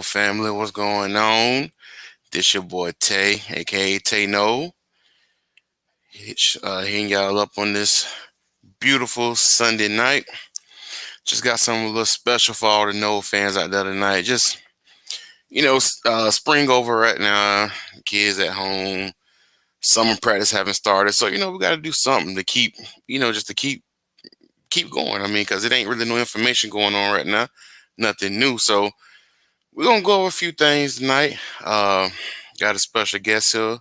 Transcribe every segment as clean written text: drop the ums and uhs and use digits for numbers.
family? What's going on? This your boy Tay, aka Tay Nole. Hitting y'all up on this beautiful Sunday night. Just got something a little special for all the Nole fans out there tonight. Just spring over right now. Kids at home. Summer practice haven't started, so we got to do something to keep, just to keep going. I mean, because it ain't really no information going on right now, nothing new. So we're gonna go over a few things tonight. Got a special guest here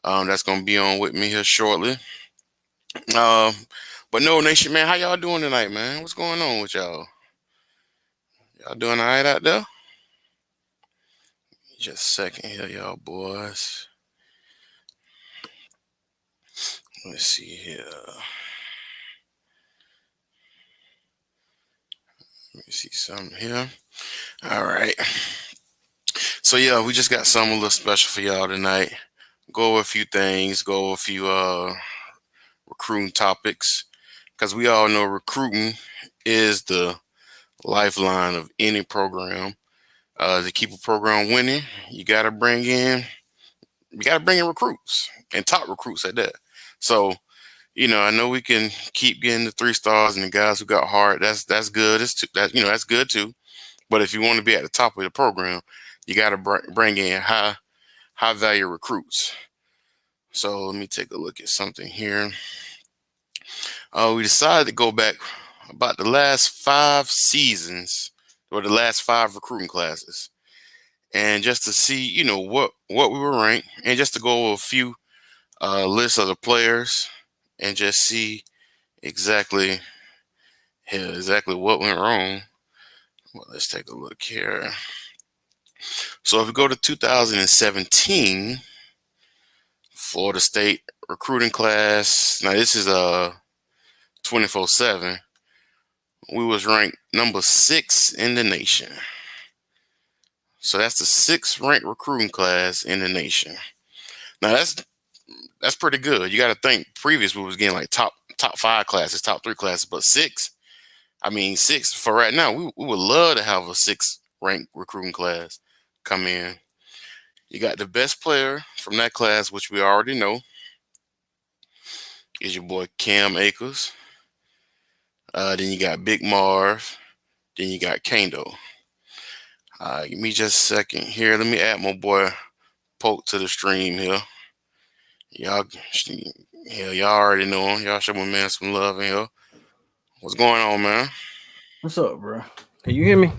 that's gonna be on with me here shortly. Um, but no nation, man, how y'all doing tonight, man? What's going on with y'all? Y'all doing all right out there? Just a second here, y'all boys. Let's see here. Let me see something here. All right. So yeah, we just got something a little special for y'all tonight. Go over a few things. Go over a few recruiting topics, because we all know recruiting is the lifeline of any program. To keep a program winning, you gotta bring in recruits, and top recruits at that. So I know we can keep getting the 3 stars and the guys who got heart. That's good. That's good too. But if you want to be at the top of the program, you got to bring in high value recruits. So let me take a look at something here. We decided to go back about the last 5 seasons, or the last 5 recruiting classes, and just to see, what we were ranked, and just to go over a few lists of the players, and just see exactly, exactly what went wrong. Well, let's take a look here. So if we go to 2017, Florida State recruiting class. Now this is 24/7. We was ranked number 6 in the nation. So that's the 6th ranked recruiting class in the nation. Now that's pretty good. You got to think previous we was getting like top 5 classes, top 3 classes, but 6. I mean 6 for right now. We would love to have a 6th ranked recruiting class come in. You got the best player from that class, which we already know, is your boy Cam Akers. Then you got Big Marv. Then you got Kando. Give me just a second here. Let me add my boy Poke to the stream here. Y'all, y'all already know him. Y'all show my man some love in here. What's going on, man? What's up, bro? Can you hear me?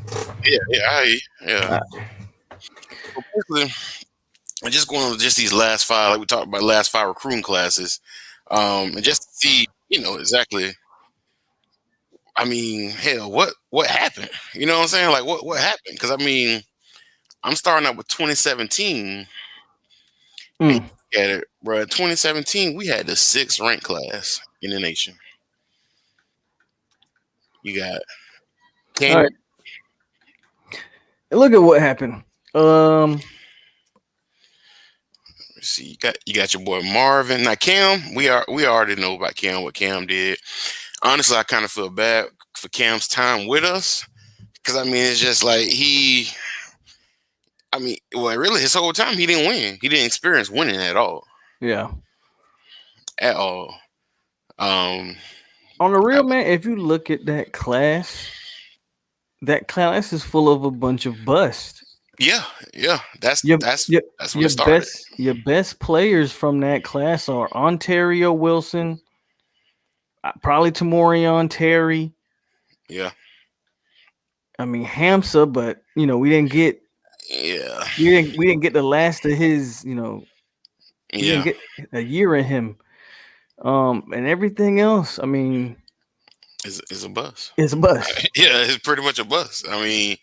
Yeah. So basically, I'm just going over just these last 5, like we talked about, last 5 recruiting classes, and just to see, exactly. I mean, hell, what happened? You know what I'm saying? Like, what happened? Because I mean, I'm starting out with 2017. And Mm. look at it, bro. 2017, we had the 6th ranked class in the nation. You got All Candy. right. And look at what happened. Let's see, you got your boy Marvin. Now Cam, we already know about Cam, what Cam did. Honestly, I kind of feel bad for Cam's time with us, because I mean, it's just like well, really, his whole time he didn't win. He didn't experience winning at all, Yeah. at all. Um, On the I- real man, if you look at that class is full of a bunch of busts. yeah, yeah. That's Your that's your that's when it your started. best players from that class are Ontario Wilson, probably Tamorion Terry. Yeah, I mean Hamsa, but we didn't get yeah, we didn't get the last of his. We didn't yeah. get a year in him. And everything else. I mean, Is a bus. it's a bust. Yeah, it's pretty much a bus. I mean, I mean,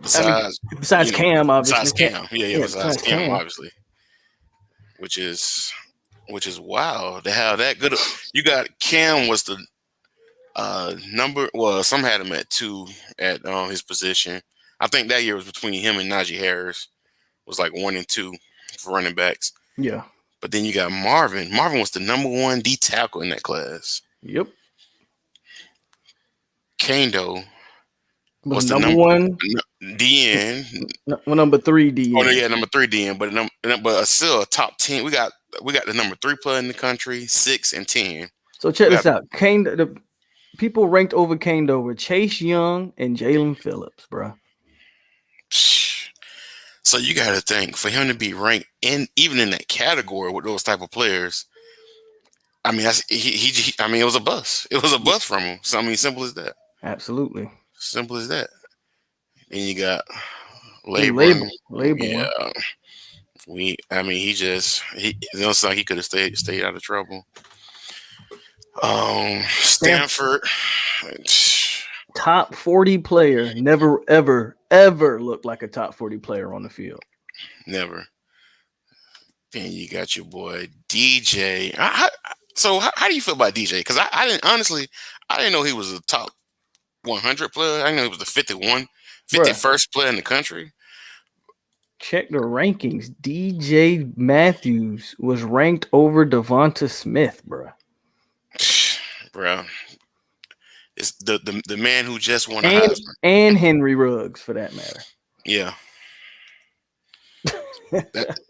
besides besides Cam, obviously. besides Cam, yeah, Yeah, besides besides Cam, Cam. obviously, which is wow to have that good. You got Cam was the number. Well, some had him at 2 at his position. I think that year was between him and Najee Harris, was like 1 and 2 for running backs. Yeah. But then you got Marvin. Marvin was the number 1 D tackle in that class. Yep. Kando Was What's the number number? one, DN. number three Oh no, DN. yeah, number three DN, but still a top 10. We got the number three player in the country, 6 and 10. So check We this got out. Kane, the people ranked over Kane over Chase Young and Jalen Phillips, bro. so you got to think for him to be ranked in even in that category with those type of players. I mean, I mean, it was a bust. It was a Yeah, bust from him. So I mean, simple as that. absolutely. Simple as that. And you got Then Laborn. Laborn. Yeah, I mean, it looks like he could have stayed out of trouble. Stanford, Stanford. top 40 player, never, ever, ever looked like a top 40 player on the field. Never. Then you got your boy DJ. So how do you feel about DJ? Because I didn't honestly, I didn't know he was a top 100 player. I didn't know he was the 51st Bruh, player in the country. check the rankings. DJ Matthews was ranked over Devonta Smith, bruh. Bro, it's the man who just won a And Heisman. and Henry Ruggs for that matter. Yeah,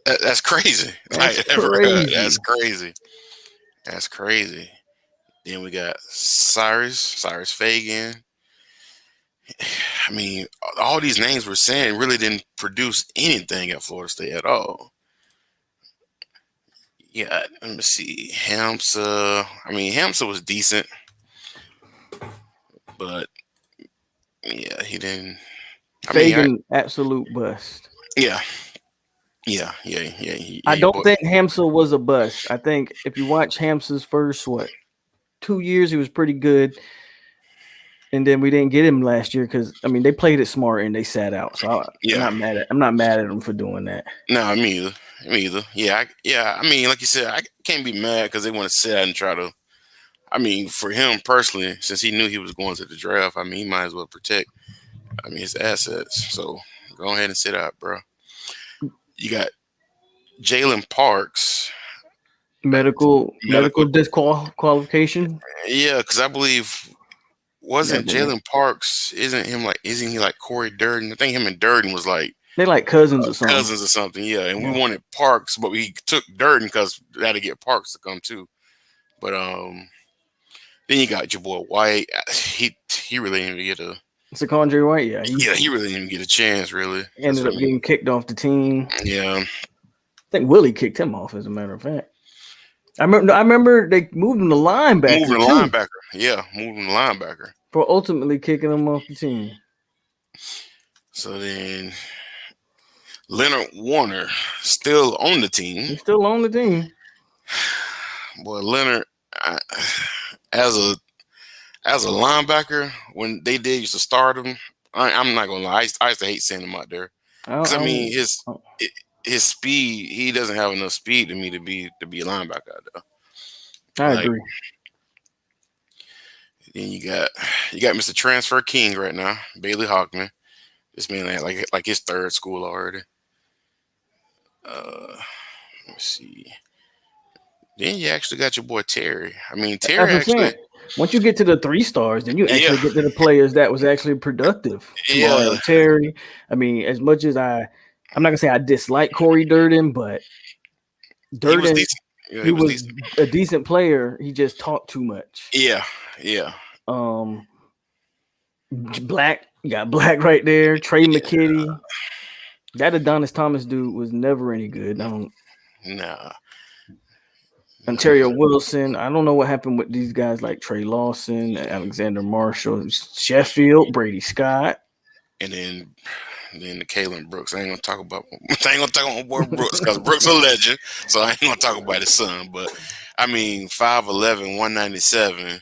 that's crazy. That's Like, that's crazy. crazy. That's crazy. Then we got Cyrus Fagan. I mean, all these names we're saying really didn't produce anything at Florida State at all. Yeah, let me see. Hamsa. I mean, Hamsa was decent, but yeah, he didn't. I mean, Fagan, absolute bust. yeah, yeah. I Your don't boy. think Hamsel was a bust. I think if you watch Hamsel's first 2 years, he was pretty good, and then we didn't get him last year because I mean they played it smart and they sat out. So I'm Yeah, not mad at I'm not mad at them for doing that. no, me either. Me either. Yeah, yeah. I mean, like you said, I can't be mad because they want to sit out and try to. I mean, for him personally, since he knew he was going to the draft, I mean, he might as well protect. I mean, his assets. So go ahead and sit out, bro. You got Jalen Parks, Medical medical. disqualification. Yeah, because I believe That wasn't boy. Jalen Parks? Isn't he like Corey Durden? I think him and Durden was like They like cousins or something. cousins or something. Yeah, and we Yeah. wanted Parks, but we took Durden because we had to get Parks to come too. But then you got your boy White. He really didn't even get a Secondary White, yeah, he really didn't even get a chance really. Because ended I up mean, getting kicked off the team. yeah, I think Willie kicked him off, as a matter of fact. I remember they moved him to moving linebacker the too, linebacker. Yeah, moving the linebacker. for ultimately kicking him off the team. So then Leonard Warner still on the team. He's still on the team. Boy, Leonard, as a linebacker, when they did used to start him, I'm not gonna lie, I used to hate seeing him out there I, because I I, mean I, his speed, he doesn't have enough speed to me to be a linebacker out there. I Like agree. then you got Mr. Transfer King right now, Bailey Hawkman. This man had like his third school already. Uh, let's see. Then you actually got your boy Terry. I mean That's Terry what I'm actually, saying. Once you get to the 3 stars, then you yeah, actually get to the players that was actually productive. yeah. Tamario Terry. I mean, as much as I'm not gonna say I dislike Corey Durden, but He was Durden, decent. Yeah, he he was was decent. a decent player. He just talked too much. Yeah, yeah. Um, Black, you got Black right there. Trey McKitty. That Adonis Thomas dude was never any good. I don't. Nah, Ontario nah. Wilson. I don't know what happened with these guys like Trey Lawson, Alexander Marshall, Sheffield, Brady Scott. And then the Kalen Brooks. I ain't gonna talk about my boy Brooks because Brooks a legend. So I ain't gonna talk about his son. But I mean 5'11", 197,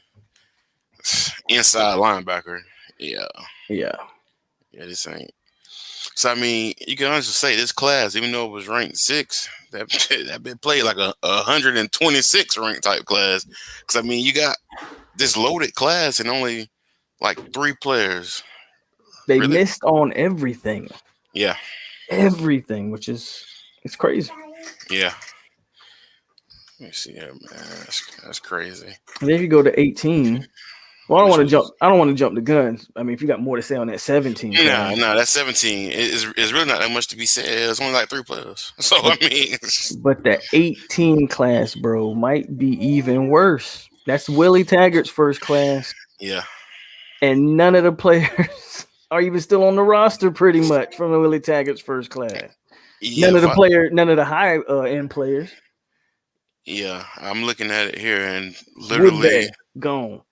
inside linebacker. Yeah, Yeah. yeah. This ain't. So I mean, you can honestly say this class, even though it was ranked 6, that been played like a 126 ranked type class. Because I mean, you got this loaded class and only like 3 players. They Really? missed on everything. Yeah, Everything, which is it's crazy. yeah. Let me see here, man. That's crazy. And then if you go to 18, Well, which was I don't want to jump the guns. I mean, if you got more to say on that 17 nah, class, nah. That's 17. It's really not that much to be said. It's only like 3 players. So but I mean, the 18 class, bro, might be even worse. That's Willie Taggart's first class, yeah, and none of the players are even still on the roster. Pretty much from the Willie Taggart's first class. yeah. None of the high end players. Yeah, I'm looking at it here, and literally, Woodbay gone.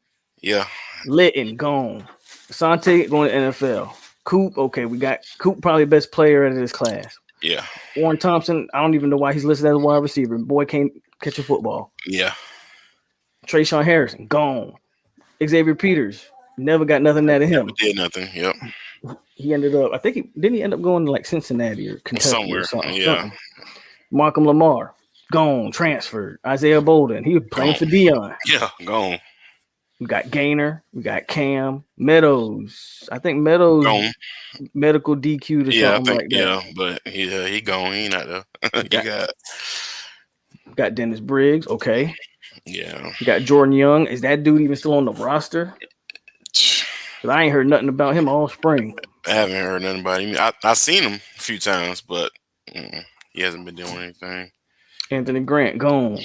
yeah, Litton gone. Asante going to NFL. Coop, okay, we got Coop probably the best player out of this class. yeah, Warren Thompson, I don't even know why he's listed as a wide receiver. Boy can't catch a football. yeah, Trayshawn Harrison gone. Xavier Peters never got nothing out of never him. did nothing. Yep, He ended up, I think he didn't he end up going to like Cincinnati or Kentucky or somewhere. something. Yeah, Markham Lamar gone, transferred. Isaiah Bolden, he was playing gone. for Dion. Yeah, gone, We got Gainer, we got Cam Meadows. I think Meadows gone. medical DQ'd or Yeah, I something think like that. yeah, but he gone. He not there. You Got got Dennis Briggs. Okay. yeah. We got Jordan Young. Is that dude even still on the roster? Because I ain't heard nothing about him all spring. I haven't heard nothing about him. I seen him a few times, but he hasn't been doing anything. Anthony Grant gone.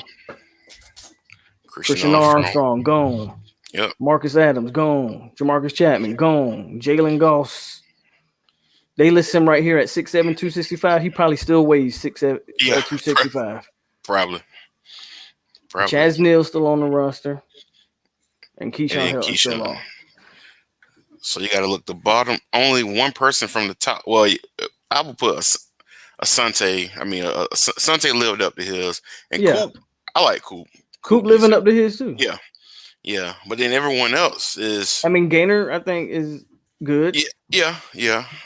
Christian Christian Armstrong. Armstrong gone. Yep. Marcus Adams gone. Jamarcus Chapman gone. Jalen Goss. They list him right here at 6'7", 265. He probably still weighs 6'7", Yeah. 265. Probably. Chaz Neal still on the roster. And And Keyshawn then Hilton still Keyshawn. on. So you got to look the bottom. Only one person from the top. Well, I would put Asante. I mean, Asante lived up to his. And Yeah. Coop, I like Coop. Coop living up to his too. Yeah, yeah. But then everyone else is. I mean, Gainer, I think, is good. Yeah.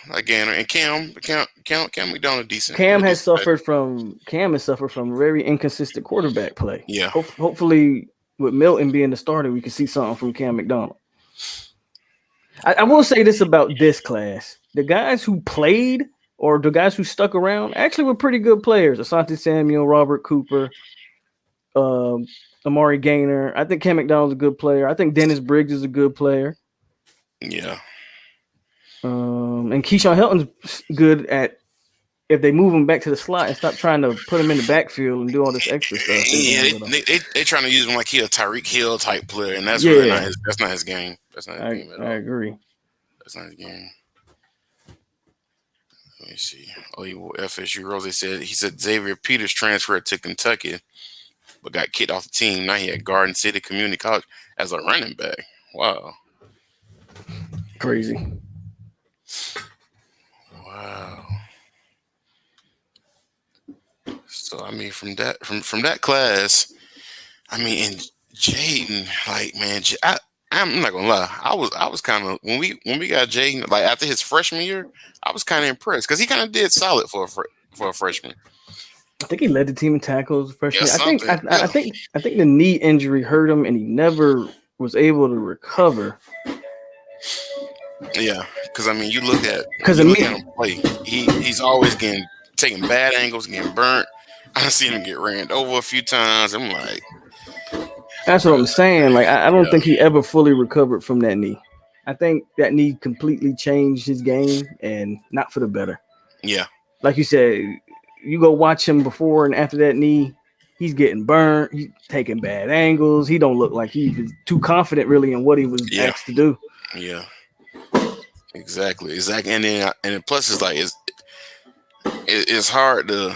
Like Gainer and Cam McDonald, decent. Cam has Decent suffered from very inconsistent quarterback play. Yeah. Hopefully, with Milton being the starter, we can see something from Cam McDonald. I will say this about this class: the guys who played or the guys who stuck around actually were pretty good players. Asante Samuel, Robert Cooper, Amari Gainer. I think Cam McDonald's a good player. I think Dennis Briggs is a good player. Yeah. And Keyshawn Hilton's good at if they move him back to the slot and stop trying to put him in the backfield and do all this extra stuff. Yeah, they trying to use him like he a Tyreek Hill type player, and that's really not his. That's not his game. That's not his game at all. I agree. That's not his game. Let me see. Oh, FSU Rose said Xavier Peters transferred to Kentucky, but got kicked off the team. Now he at Garden City Community College as a running back. Wow. Crazy. Wow. So I mean, from that class, I mean, and Jaden, like man, I'm not gonna lie, I was kind of when we got Jaden, like after his freshman year, I was kind of impressed because he kind of did solid for a freshman. I think he led the team in tackles freshman. Yeah, I think the knee injury hurt him, and he never was able to recover. Yeah, because I mean, you look at him play. He's always taking bad angles, getting burnt. I seen him get ran over a few times. I'm like, that's what I'm saying. Like I don't think he ever fully recovered from that knee. I think that knee completely changed his game, and not for the better. Yeah, like you said, you go watch him before and after that knee. He's getting burnt. He's taking bad angles. He don't look like he was too confident really in what he was asked to do. Yeah. Exactly. And then plus it's like it's hard to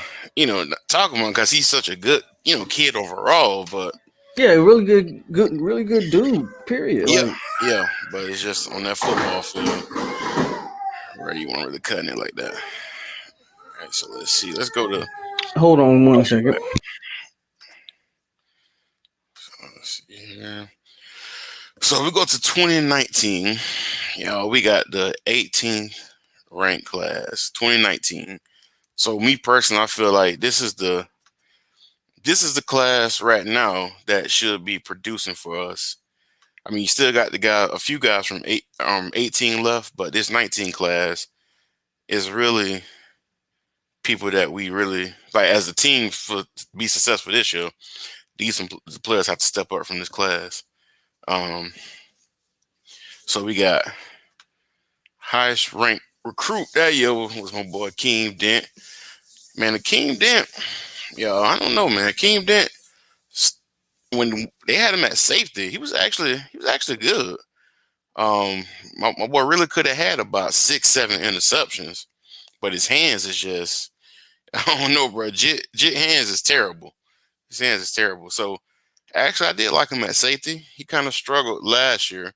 talk about him because he's such a good kid overall, but yeah, really good dude. Period. Yeah, but it's just on that football field where you weren't really cutting it like that. All right, so let's see. Let's go to. Hold on 1 second. Let's see here. So we go to 2019. We got the 18th ranked class, 2019. So me personally, I feel like this is the class right now that should be producing for us. I mean, you still got a few guys from 18 left, but this 19 class is really people that we really like as a team to be successful this year. These players have to step up from this class. So we got highest ranked recruit that year was my boy Keem Dent. Man, the Keem Dent, yo, I don't know, man. Keem Dent, when they had him at safety, he was actually good. My boy really could have had about 6, 7 interceptions, but his hands is just I don't know, bro. Jit hands is terrible. His hands is terrible. So actually, I did like him at safety. He kind of struggled last year,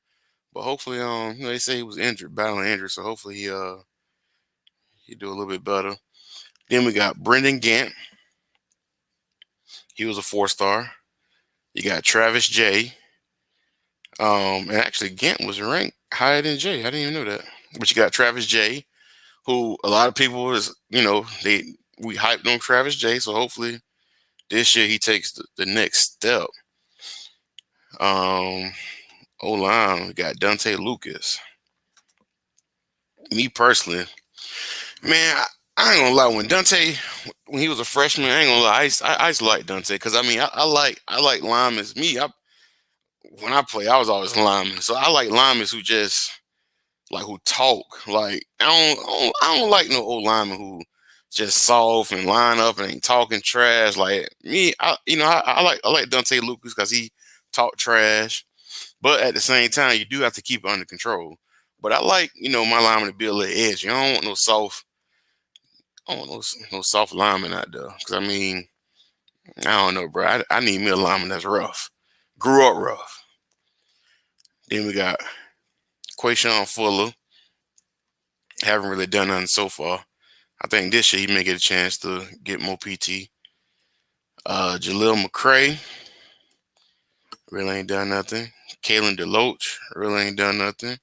but hopefully, they say he was injured, battling injury. So hopefully he do a little bit better. Then we got Brendan Gant. He was a 4 star. You got Travis J. And actually Gant was ranked higher than J. I didn't even know that. But you got Travis J, who a lot of people we hyped on Travis J. So hopefully this year he takes the next step. Um, O line, we got Dante Lucas. Me personally, man, I ain't gonna lie. When he was a freshman, I ain't gonna lie. I used to like Dante because I mean, I like linemen. When I play, I was always a lineman, so I like linemen who just like who talk. Like I don't like no old lineman who just soft and line up and ain't talking trash. Like me, I like Dante Lucas because he talk trash. But at the same time, you do have to keep it under control. But I like, my lineman to be a little edgy. I don't want no soft, I don't want no soft lineman out there. Because, I mean, I don't know, bro. I need me a lineman that's rough. Grew up rough. Then we got Quayshawn Fuller. Haven't really done nothing so far. I think this year he may get a chance to get more PT. Jaleel McCray really ain't done nothing. Kalen DeLoach really ain't done nothing.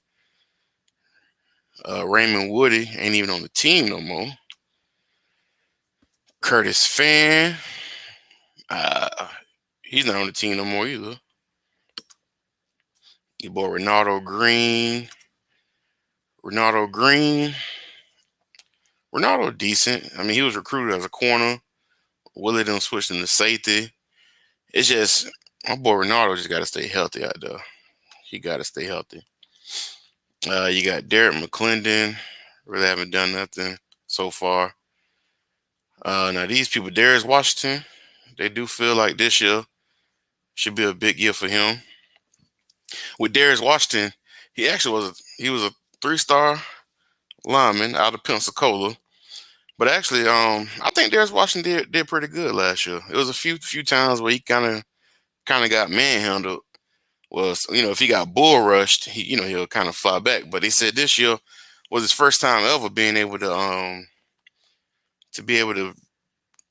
Raymond Woody ain't even on the team no more. Curtis Fan, uh, he's not on the team no more either. Your boy Ronaldo Green, Ronaldo decent. I mean, he was recruited as a corner. Willie done switched him to safety. It's just my boy Ronaldo just got to stay healthy out there. He got to stay healthy. You got Derek McClendon. Really haven't done nothing so far. Now these people, Darius Washington, they do feel like this year should be a big year for him. With Darius Washington, he was a 3 star lineman out of Pensacola. But actually, I think Darius Washington did pretty good last year. It was a few times where he kind of got manhandled. Well, if he got bull rushed, he'll kind of fly back. But he said this year was his first time ever being able to be able to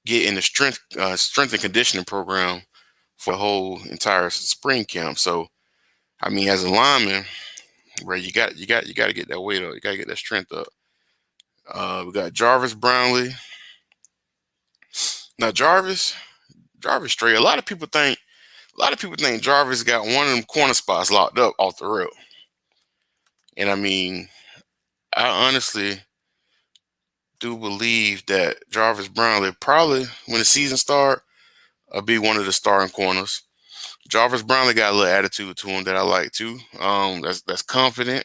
get in the strength and conditioning program for the whole entire spring camp. So I mean, as a lineman, where you got to get that weight up, you got to get that strength up. We got Jarvis Brownlee. Now Jarvis straight. A lot of people think Jarvis got one of them corner spots locked up off the rip. And I mean, I honestly do believe that Jarvis Brownlee probably when the season start will be one of the starting corners. Jarvis Brownlee got a little attitude to him that I like too. That's confident.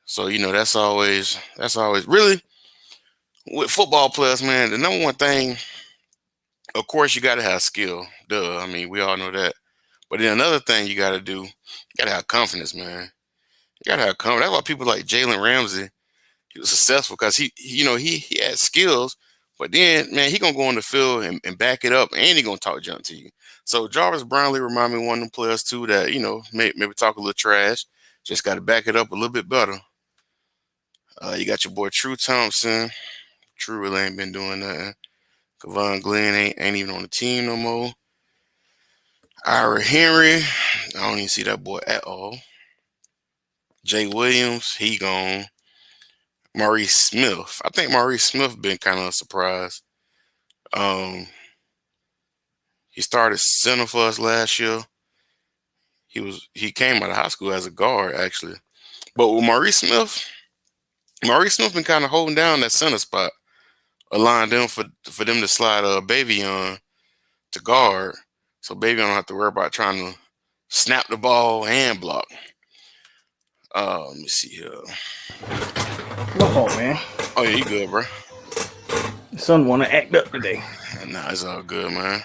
So that's always really with football players, man. The number one thing, of course, you got to have skill. Duh. I mean, we all know that. But then another thing you got to do, you got to have confidence, man. You got to have confidence. That's why people like Jalen Ramsey, he was successful because he had skills. But then, man, he gonna go on the field and back it up, and he gonna talk junk to you. So Jarvis Brownlee remind me of one of them players too that maybe talk a little trash. Just got to back it up a little bit better. You got your boy True Thompson. True really ain't been doing nothing. Kevon Glenn ain't even on the team no more. Ira Henry, I don't even see that boy at all. Jay Williams, he gone. Maurice Smith, I think Maurice Smith been kind of a surprise. Um, he started center for us last year. He came out of high school as a guard actually, but with Maurice Smith been kind of holding down that center spot, allowing them for them to slide Baby on to guard, so Baby don't have to worry about trying to snap the ball and block. Let me see here. My fault, man. Oh yeah, you good, bro? The son want to act up today. Nah, it's all good, man.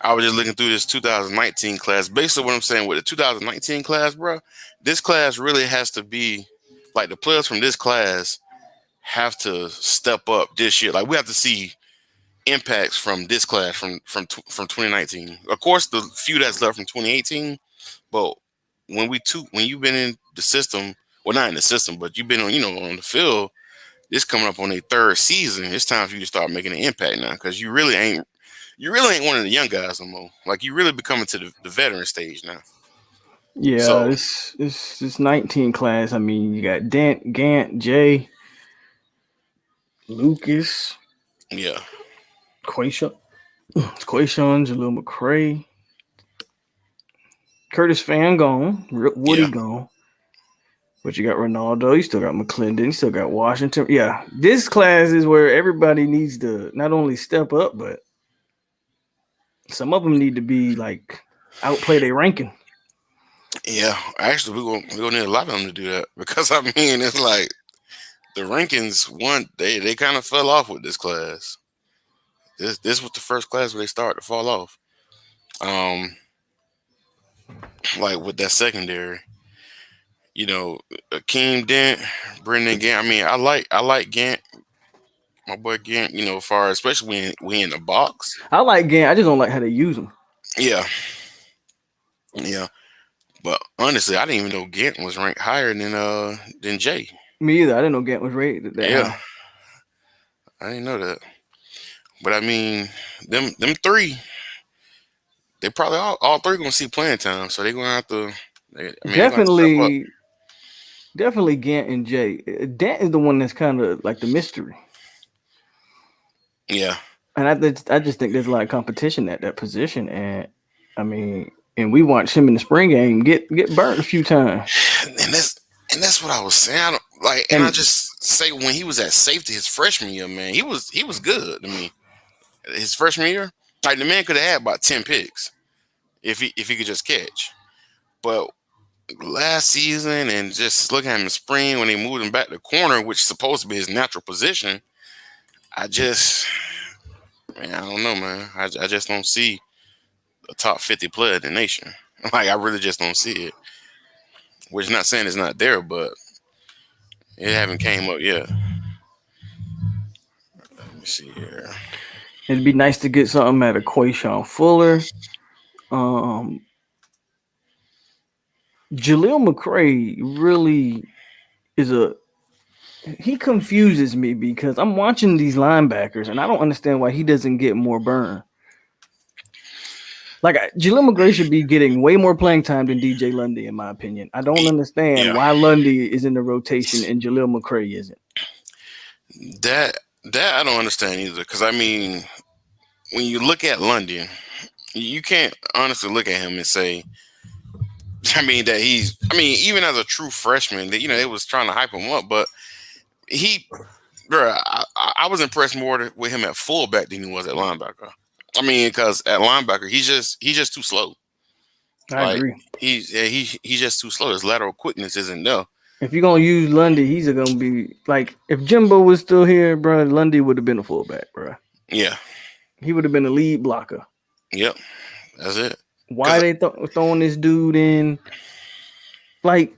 I was just looking through this 2019 class. Basically, what I'm saying with the 2019 class, bro, this class really has to be like the players from this class have to step up this year. Like we have to see impacts from this class from 2019. Of course, the few that's left from 2018. But when you've been in the system, well, not in the system, but you've been on on the field. This coming up on a third season. It's time for you to start making an impact now because you really ain't one of the young guys no more. Like you really becoming to the veteran stage now. Yeah, So this 19 class. I mean, you got Dent, Gant, Jay, Lucas, yeah, Quayshawn, Quayshawn, Jaleel McCray, Curtis Fan gone, Woody yeah, gone. But you got Ronaldo, you still got McClendon, you still got Washington. Yeah, this class is where everybody needs to not only step up, but some of them need to be like outplay their ranking. yeah. Actually, we gonna need a lot of them to do that because I mean it's like the rankings one they kind of fell off with this class. This was the first class where they started to fall off. Um, like with that secondary, you know, Akeem Dent, Brendan Gant. I mean, I like Gant, my boy Gant. Far especially when we in the box. I like Gant. I just don't like how they use him. Yeah, yeah. But honestly, I didn't even know Gant was ranked higher than Jay. Me either. I didn't know Gant was rated that Yeah, high. I didn't know that. But I mean, them three, they probably all three gonna see playing time, so they're gonna have to. They're gonna have to step up. Definitely, definitely Gant and Jay. Dant is the one that's kind of like the mystery. Yeah, And I just think there's a lot of competition at that position. And I mean, and we watched him in the spring game get burnt a few times. and that's what I was saying. I don't, like, and I And just say when he was at safety his freshman year, man, he was good. I mean, his freshman year, like the man could have had about 10 picks if he could just catch. But last season and just looking at him in spring when they moved him back to corner, which is supposed to be his natural position, I just, man, I don't know, man. I just don't see a top 50 player in the nation. Like I really just don't see it. Which not saying it's not there, but it haven't came up yet. Let me see here. it'd be nice to get something out of Quayshawn Fuller. Um, Jaleel McCray really is a he confuses me because I'm watching these linebackers and I don't understand why he doesn't get more burn. Like Jaleel McCray should be getting way more playing time than DJ Lundy, in my opinion. I don't understand Yeah, why Lundy is in the rotation and Jaleel McCray isn't. that I don't understand either. Because I mean, when you look at London, you can't honestly look at him and say, I mean, that he's. I mean, even as a true freshman, that they was trying to hype him up, but he, bro, I was impressed more with him at fullback than he was at linebacker. I mean, because at linebacker, he's just too slow. I Like agree. he's just too slow. His lateral quickness isn't there. If you're gonna use Lundy, he's gonna be like if Jimbo was still here, bro. Lundy would have been a fullback, bro. Yeah. He would have been a lead blocker. Yep. That's it. Why Because they throwing this dude in? Like,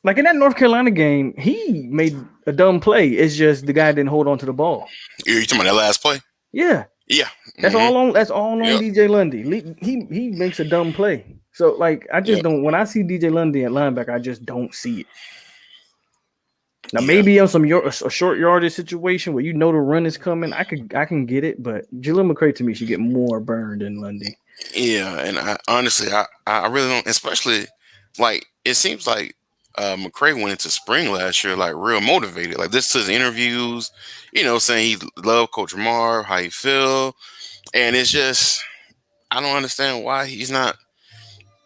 like in that North Carolina game, he made a dumb play. It's just the guy didn't hold on to the ball. you talking about that last play? Yeah, Yeah. that's Hmm. all on. That's all on Yep. DJ Lundy. He makes a dumb play. So like, I just Yep. don't. When I see DJ Lundy at linebacker, I just don't see it. Now Yeah. maybe on a short yardage situation where you know the run is coming, I can get it. But Jaleel McCray to me should get more burned than Lundy. Yeah. And I honestly, I really don't. Especially like it seems like McCray went into spring last year like real motivated. Like this to his interviews, saying he loved Coach Mar, how he feel, and it's just I don't understand why he's not.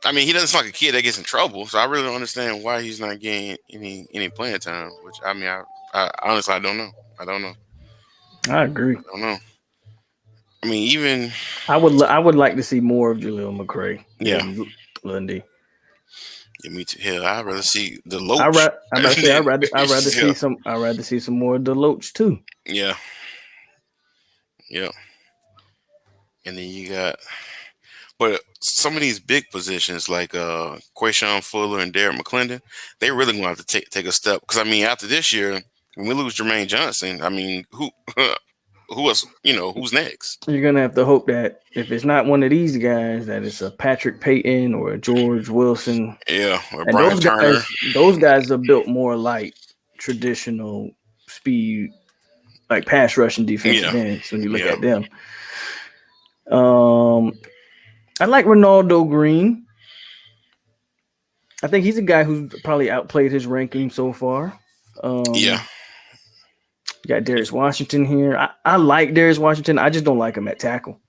I mean, he doesn't sound like a kid that gets in trouble, so I really don't understand why he's not getting any playing time. Which I mean, I honestly I don't know. I don't know. I agree. I don't know. I mean, even I would like to see more of Jaleel McCray yeah, than Lundy. Yeah, me too. Hell, I'd rather see the I Loach ra- I'm about to say than yeah, I'd rather see some more of Deloach too. yeah, yeah. And then you got, but some of these big positions like Quayshawn Fuller and Derek McClendon, they really gonna have to take a step. Because I mean, after this year, when we lose Jermaine Johnson, I mean, who who else? You know, who's next? You're gonna have to hope that if it's not one of these guys, that it's a Patrick Payton or a George Wilson. Yeah, or And Brian Turner. those guys are built more like traditional speed, like pass rushing defensive Yeah, ends when you look yeah, at them. Um, I like Ronaldo Green. I think he's a guy who's probably outplayed his ranking so far. yeah. Um, you got Darius Washington here. I like Darius Washington. I just don't like him at tackle.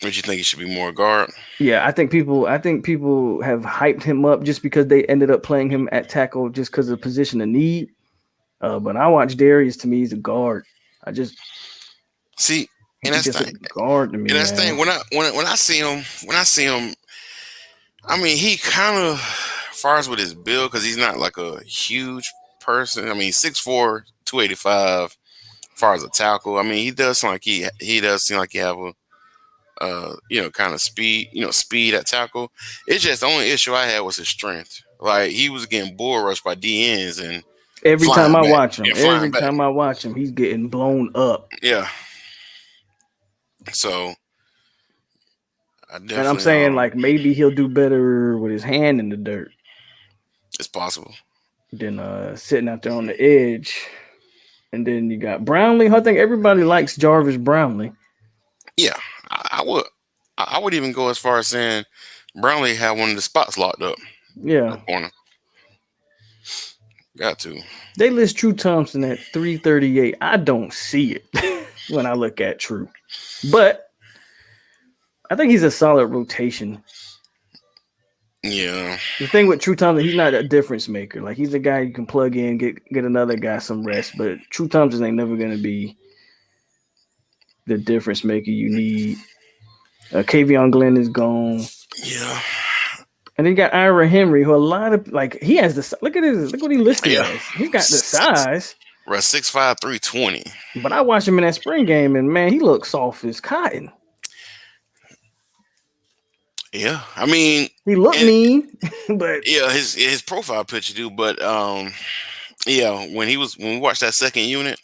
What you think he should be more guard? Yeah, I think people have hyped him up just because they ended up playing him at tackle just because of position of need. But I watch Darius. To me, he's a guard. I just See, and He's that's just a the guard to me, and that's the man. thing. When I see him, I mean, he kind of, far as with his build, because he's not like a huge person. I mean, 6'4", 285. Far as a tackle, I mean, he does seem like he does seem like he have a kind of speed, speed at tackle. It's just the only issue I had was his strength. Like he was getting bull rushed by DNs and flying back and flying Every back. time I watch him, he's getting blown up. Yeah. So I And I'm definitely saying like maybe he'll do better with his hand in the dirt it's possible. than sitting out there on the edge. And then you got Brownlee. I think everybody likes Jarvis Brownlee. Yeah, I would. I would even go as far as saying Brownlee had one of the spots locked up Yeah. at corner. Got to. They list True Thompson at 338. I don't see it when I look at True. But I think he's a solid rotation. Yeah. The thing with True Thompson, he's not a difference maker. Like he's a guy you can plug in, get another guy some rest. But True Thompson ain't never gonna be the difference maker you need. Kavion Glenn is gone, Yeah. and then you got Ira Henry, who a lot of like he has the look what he listed Yeah. as. He's got the size, Right, 6'5", 320. but I watched him in that spring game, and man, he looks soft as cotton. Yeah. I mean, He looked and mean, but yeah, his profile picture do, but yeah, when we watched that second unit,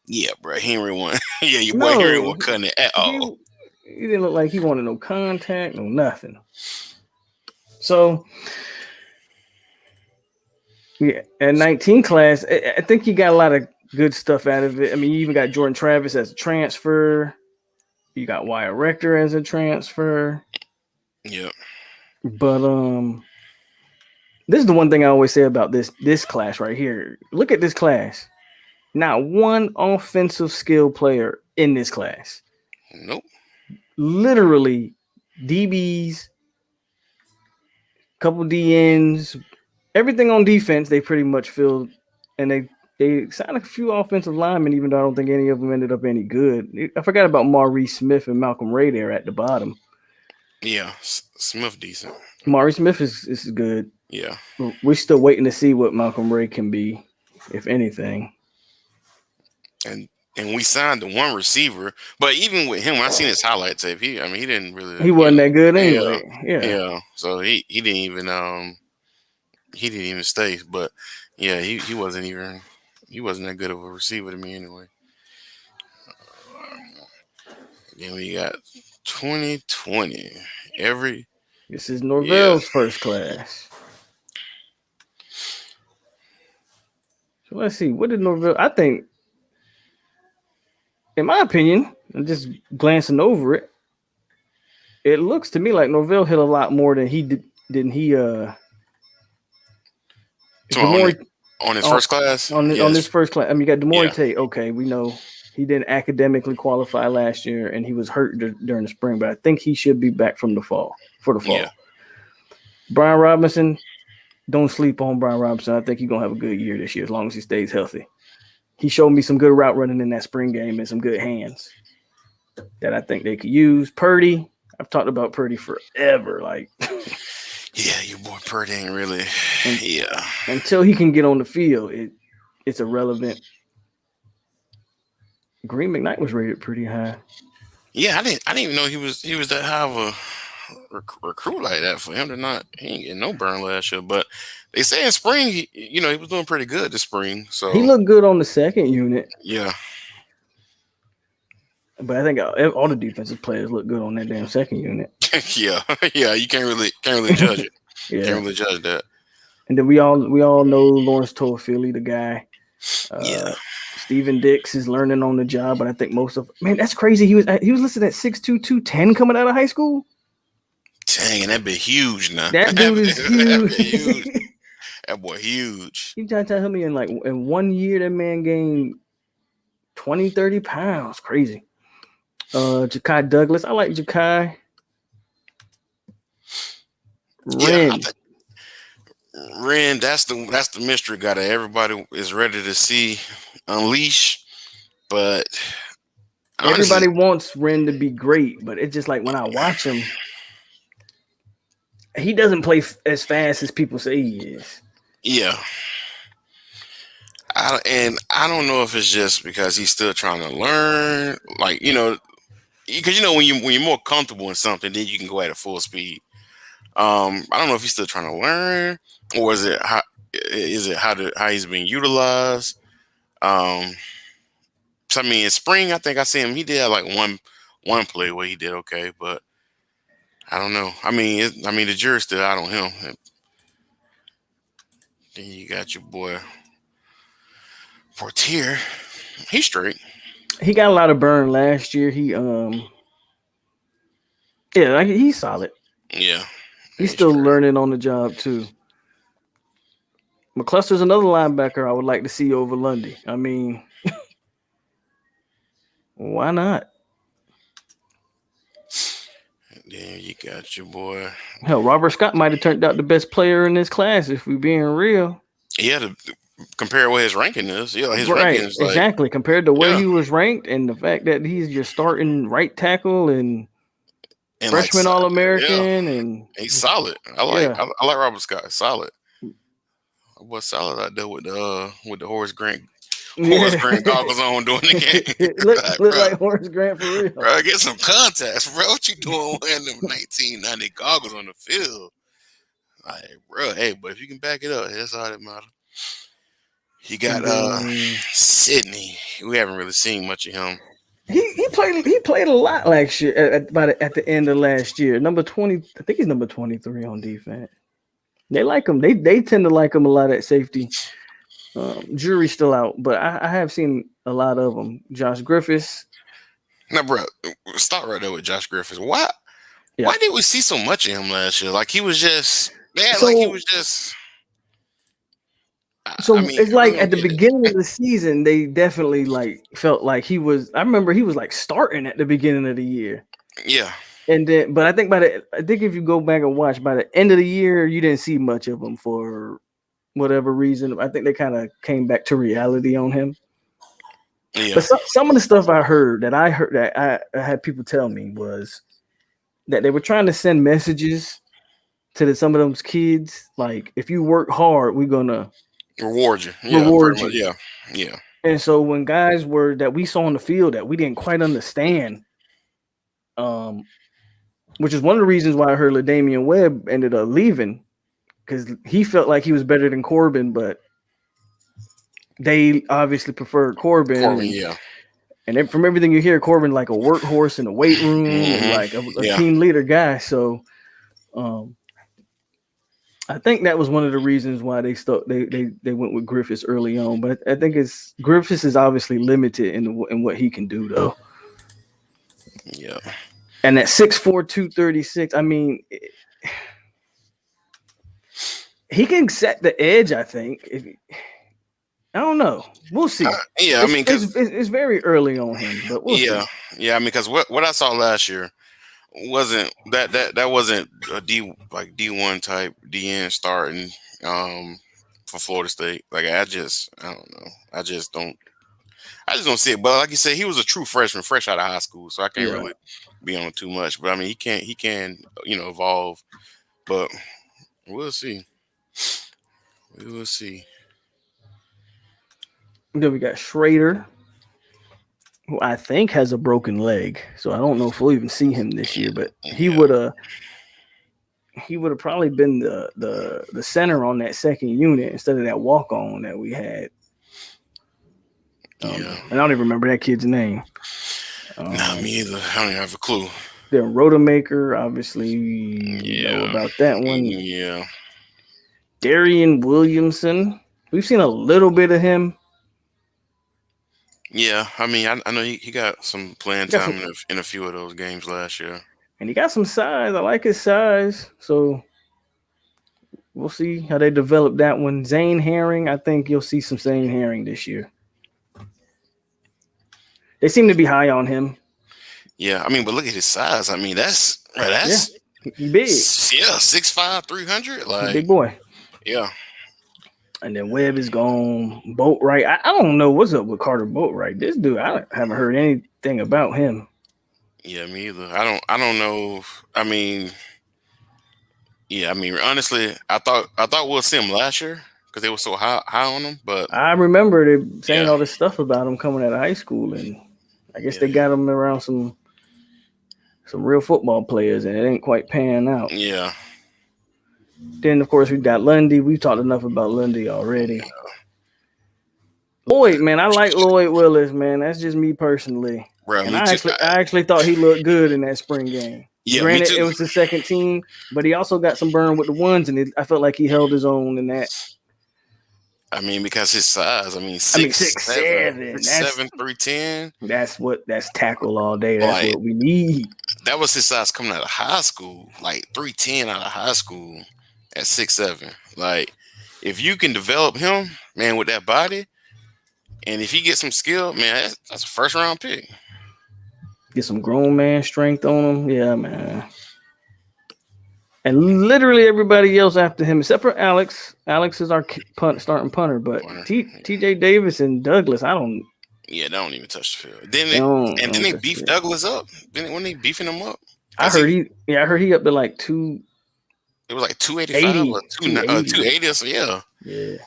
yeah, bro, Henry won. Yeah, your boy Henry no, was cutting it at he all. he didn't look like he wanted no contact, no nothing. So yeah, at 19 class, I think you got a lot of good stuff out of it. I mean, you even got Jordan Travis as a transfer. You got Wyatt Rector as a transfer. Yeah. But this is the one thing I always say about this class right here. Look at this class. Not one offensive skill player in this class. Nope. Literally DBs, couple DNs, everything on defense they pretty much filled, and they signed a few offensive linemen, even though I don't think any of them ended up any good. I forgot about Maurice Smith and Malcolm Ray there at the bottom. Yeah, Smith decent. Maurice Smith is good. Yeah. We're still waiting to see what Malcolm Ray can be, if anything. And we signed the one receiver, but even with him, when I seen his highlight tape, he didn't really, He wasn't that good yeah, anyway. Yeah. yeah. So he didn't even stay, but yeah, he wasn't that good of a receiver to me anyway. Then we got 2020. Every This is yeah, Norvell's first class. So let's see. What did Norvell? I think, in my opinion, and just glancing over it, it looks to me like Norvell hit a lot more than he did. Didn't he? so on Demore on his on first class, on this yes, first class. I mean, you got Demore yeah, Tate. Okay, we know he didn't academically qualify last year, and he was hurt during the spring. But I think he should be back from the fall for the yeah, fall. Brian Robinson, don't sleep on Brian Robinson. I think he's gonna have a good year this year as long as he stays healthy. He showed me some good route running in that spring game and some good hands that I think they could use. Purdy, I've talked about Purdy forever. Like Yeah, your boy Purdy ain't really. And Yeah, until he can get on the field, it's irrelevant. Green McKnight was rated pretty high. yeah. I didn't even know he was that high of a recruit like that for him to not. He ain't getting no burn last year, but they say in spring, he was doing pretty good this spring. He So looked good on the second unit, yeah, but I think all the defensive players look good on that damn second unit. yeah, yeah. You can't really judge it. Can't Yeah. really judge that. And then we all know Lawrence Toafili, the guy. Yeah, Uh, Steven Dix is learning on the job, but I think most of man, that's crazy. He was listed at 6'2", 210 coming out of high school. dang, and that be huge now. That dude is That huge. be huge. That boy huge. You trying to tell me in 1 year that man gained 20, 30 pounds? Crazy. Ja'Kai Douglas. I like Ja'Kai. Yeah, I Ren. think Ren. That's the mystery guy that everybody is ready to see unleash. But honestly, Everybody wants Ren to be great, but it's just like when I watch him, he doesn't play as fast as people say he is. yeah. And I don't know if it's just because he's still trying to learn, like because when you're more comfortable in something, then you can go at it full speed. I don't know if he's still trying to learn, or is it how he's being utilized. Um, so I mean, in spring, I think I see him. He did have like one play where he did okay, but I don't know. I mean, the jury's still out on him. And then you got your boy Portier. He's straight. He got a lot of burn last year. Yeah, like he's solid. Yeah, He's he's still straight. learning on the job too. McCluster's another linebacker I would like to see over Lundy. I mean, why not? Then you got your boy. Hell, Robert Scott might have turned out the best player in this class if we being real. Yeah, to compare what his ranking is. Yeah, like his ranking Right, is like exactly. Compared to where yeah, he was ranked and the fact that he's your starting right tackle and and like freshman All yeah, American and he's just solid. I like yeah. I like Robert Scott. Solid. I was solid out there with the Horace Yeah. Grant goggles on during the game. it look Like, look bro, like Horace Grant for real. bro, get some contacts, bro. What you doing wearing them 1990 goggles on the field? Like, bro, hey, but if you can back it up, that's all that matters. He got And then Sydney. We haven't really seen much of him. he played a lot last year at the end of last year. Number 20, I think he's number 23 on defense. They like him. They tend to like him a lot at safety. Jury's still out, but I have seen a lot of them. Josh Griffiths, Now, bro, stop right there with Josh Griffiths. Why? yeah. Why did we see so much of him last year? Like he was just, yeah, like he So was just. I so mean, it's I really like don't at the get it. beginning of the season, they definitely like felt like he was. I remember he was like starting at the beginning of the year, Yeah, and then but I think if you go back and watch by the end of the year, you didn't see much of him for whatever reason. I think they kind of came back to reality on him. yeah, But some of the stuff I had people tell me was that they were trying to send messages to some of those kids like if you work hard, we're gonna reward you. Yeah, reward pretty much. you. Yeah, yeah, And so when guys were that we saw on the field that we didn't quite understand, um, which is one of the reasons why I heard LaDamian Webb ended up leaving because he felt like he was better than Corbin, but they obviously preferred Corbin Corbin. and Yeah, from everything you hear, Corbin like a workhorse in the weight room and like a yeah, team leader guy. So um, I think that was one of the reasons why they went with Griffiths early on. But I think it's Griffiths is obviously limited in what he can do though. yeah. And at 6'4", 236, I mean, he can set the edge. I think. I don't know. We'll see. Yeah. I It's, mean, it's cause it's very early on him, but we'll yeah, see. yeah. I mean, cause what I saw last year wasn't that wasn't a D1 type DN starting for Florida State. Like I don't know. I just don't see it. But like you said, he was a true freshman, fresh out of high school, so I can't Yeah. really be on him too much. But I mean, he can evolve. But We'll see. We will see. Then we got Schrader, who I think has a broken leg, so I don't know if we'll even see him this year. But Yeah. he would have probably been the center on that second unit instead of that walk on that we had. Yeah. And I don't even remember that kid's name. Not Um, me either. I don't even have a clue. then Rodemaker, obviously we know Yeah. about that one. Yeah. Darian Williamson, we've seen a little bit of him. Yeah. I mean, I know he got some playing He got time some, in a few of those games last year. and he got some size. I like his size, so we'll see how they develop that one. Zane Herring, I think you'll see some Zane Herring this year. They seem to be high on him. Yeah. I mean, but look at his size. I mean, Yeah, that's he big. yeah, 6'5", 300. He Like, big boy. yeah. And then Webb is gone. Boatwright, I don't know what's up with Carter Boatwright. This dude, I haven't heard anything about him. Yeah, me either. I don't know. I mean, yeah, I mean, honestly, I thought we'll see him last year because they were so high on him. But I remember they saying yeah, all this stuff about him coming out of high school, and I guess yeah, they got him around some real football players, and it ain't quite panning out. yeah, Then of course we got Lundy. We've talked enough about Lundy already. Lloyd, man, I like Lloyd Willis, man. That's just me personally. bro. And Me too. I actually thought he looked good in that spring game. Yeah, me Granted, too. it was the second team, but he also got some burn with the ones, and I felt like he held his own in that. I mean, because his size. I mean, I mean, six six seven, seven. six seven, 310. That's tackle all day. That's Like what we need. that was his size coming out of high school. Like 310 out of high school at 6'7". Like if you can develop him, man, with that body, and if he gets some skill, man, that's a first round pick. Get some grown man strength on him. Yeah, man. And literally everybody else after him, except for Alex. Alex is our starting punter, but Corner. T.J. Davis and Douglas, I don't. Yeah, they don't even touch the field. They don't, And they then don't they touch beef it. Douglas up. Then when they beefing him up, I cause heard I heard he up to like it was like 285 or 280, 280. 280. So yeah, Yeah.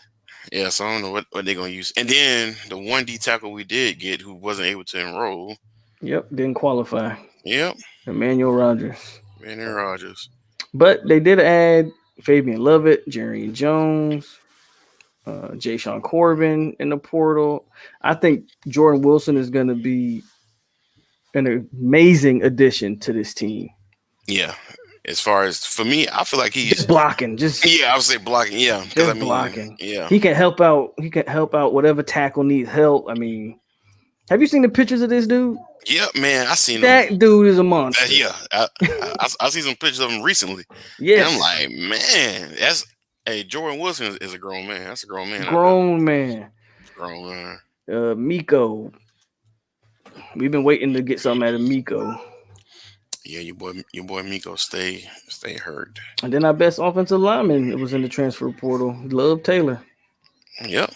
yeah. So I don't know what they're gonna use. And then the one D tackle we did get who wasn't able to enroll. Yep, didn't qualify. Yep, Emmanuel Rogers. Brandon Rogers. But they did add Fabian Lovett, Jerry Jones, Jay Sean Corbin in the portal. I think Jordan Wilson is going to be an amazing addition to this team. Yeah. As far as for me, I feel like Just he's blocking, yeah. I would say blocking. Yeah, because I just mean, blocking. yeah, He can help out. He can help out whatever tackle needs help. I mean, have you seen the pictures of this dude? yeah, man. I seen him. That dude is a monster. Yeah, I see some pictures of him recently, and I'm Yes, like, man, that's hey, Jordan Wilson is a grown man. That's a grown man out there. grown man. Grown man. Miko. We've been waiting to get something out of Miko. Yeah, your boy Miko stay hurt. And then our best offensive lineman it was in the transfer portal, Love Taylor. Yep,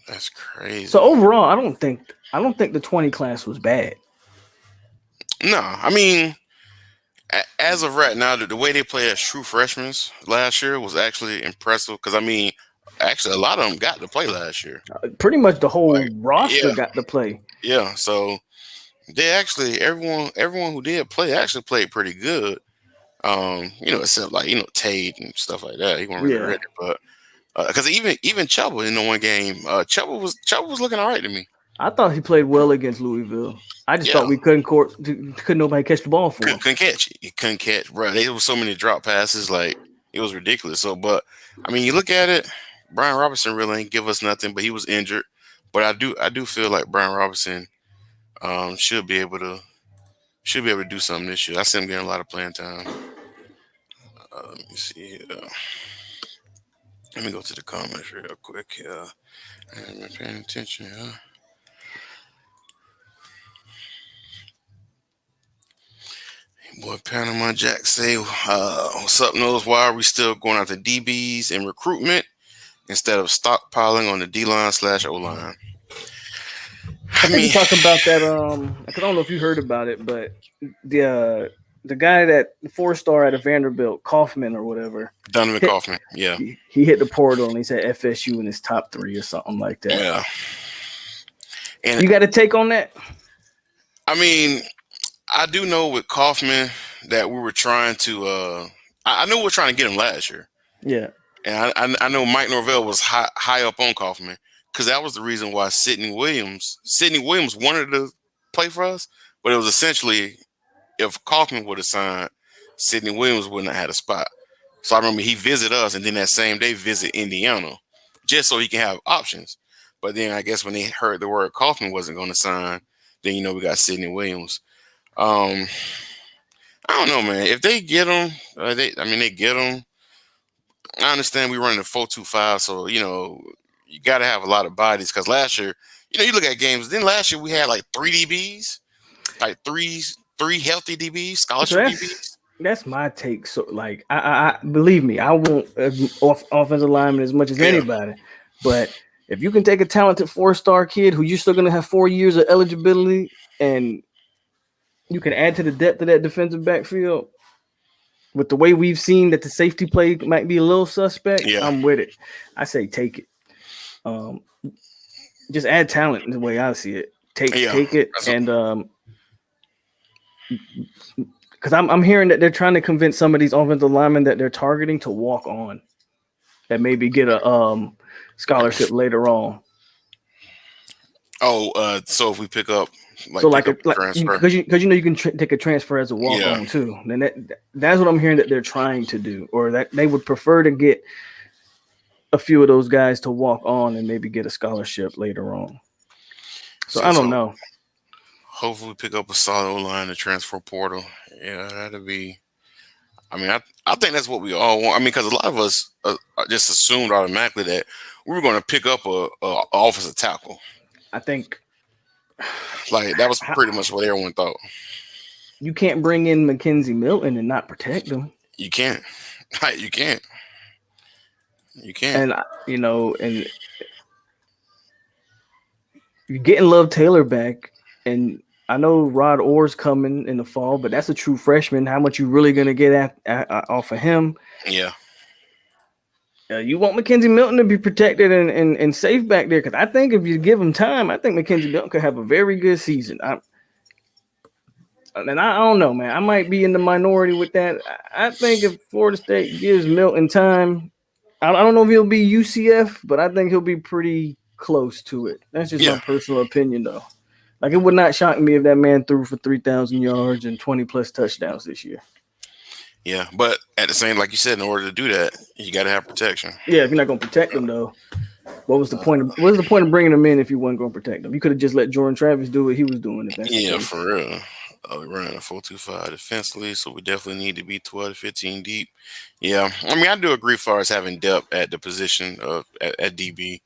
that's So crazy. overall, I don't think the 20 class was bad. No, I mean, as of right now, the way they play as true freshmen last year was actually impressive. Because I mean, actually, a lot of them got to play last year. Pretty much the Like, whole roster yeah, got to play. yeah. So they actually everyone who did play actually played pretty good. Except like Tate and stuff like that. He wasn't really Yeah. ready, but because even Chuba in the one game, Chuba was looking all right to me. I thought he played well against Louisville. I just thought Yeah, we couldn't nobody catch the ball for him. couldn't catch. He couldn't catch, bro. There was so many drop passes, like it was ridiculous. So, but I mean, you look at it, Brian Robinson really ain't give us nothing, but he was injured. But I do feel like Brian Robinson should be able to do something this year. I see him getting a lot of playing time. Let me see. Let me go to the comments real quick. I haven't been paying attention. Boy, Panama Jack say, "What's up, Nose? Why are we still going out to DBs in recruitment instead of stockpiling on the D line / O line?" I I think he mean, talked about that. Cause I don't know if you heard about it, but the the guy that the 4-star at a Vanderbilt, Kaufman or whatever, Donovan hit Kaufman. Yeah, he hit the portal and he said FSU in his top three or something like that. yeah. And You got a take on that? I mean, I do know with Kaufman that we were trying to. I know we were trying to get him last year, Yeah. and I know Mike Norvell was high up on Kaufman because that was the reason why Sidney Williams wanted to play for us, but it was essentially if Kaufman would have signed, Sidney Williams wouldn't have had a spot. So I remember he visited us, and then that same day visit Indiana, just so he can have options. But then I guess when they heard the word Kaufman wasn't going to sign, then we got Sidney Williams. Um, I don't know, man. If they get him, they get him. I understand we running a 4-2-5, so you got to have a lot of bodies. Because last year, you look at games. Then last year we had like three DBs, like three healthy DBs, So scholarship DBs. that's my take. So like, I believe me, I want offensive lineman as much as Yeah, anybody, but if you can take a talented 4-star kid who you're still going to have 4 years of eligibility and you can add to the depth of that defensive backfield with the way we've seen that the safety play might be a little suspect, yeah, I'm with it. I say take it. Um, just add talent the way I see it. yeah. Take it, That's and because I'm hearing that they're trying to convince some of these offensive linemen that they're targeting to walk on, that maybe get a scholarship later on. so if we So pick like up a transfer, because you know you can take a transfer as a walk yeah, on too. Then that's what I'm hearing that they're trying to do, or that they would prefer to get a few of those guys to walk on and maybe get a scholarship later on. So see, I don't so know. hopefully we pick up a solid O line to transfer portal. Yeah, that'd be. I mean, I think that's what we all want. I mean, because a lot of us just assumed automatically that we were going to pick up a offensive tackle. I think Like that was pretty much what everyone thought. you can't bring in Mackenzie Milton and not protect him. You can't. Like, you can't. You can't. And and you're getting Love Taylor back, and I know Rod Orr's coming in the fall, but that's a true freshman. How much you really gonna get off of him? Yeah. You want Mackenzie Milton to be protected and safe back there, because I think if you give him time, I think Mackenzie Milton could have a very good season. I don't know, man. I might be in the minority with that. I think if Florida State gives Milton time, I don't know if he'll be UCF, but I think he'll be pretty close to it. That's just my Yeah. personal opinion, though. Like, it would not shock me if that man threw for 3,000 yards and 20 plus touchdowns this year. Yeah. But at the same, like you said, in order to do that, you got to have protection. Yeah, if you're not going to protect him, though, what was the point of bringing him in if you weren't going to protect him? You could have just let Jordan Travis do what he was doing if that's the Yeah, case. for real. We're running a 4-2-5 defensively, so we definitely need to be 12 to 15 deep. Yeah, I mean, I do agree as far as having depth at the position of at DB.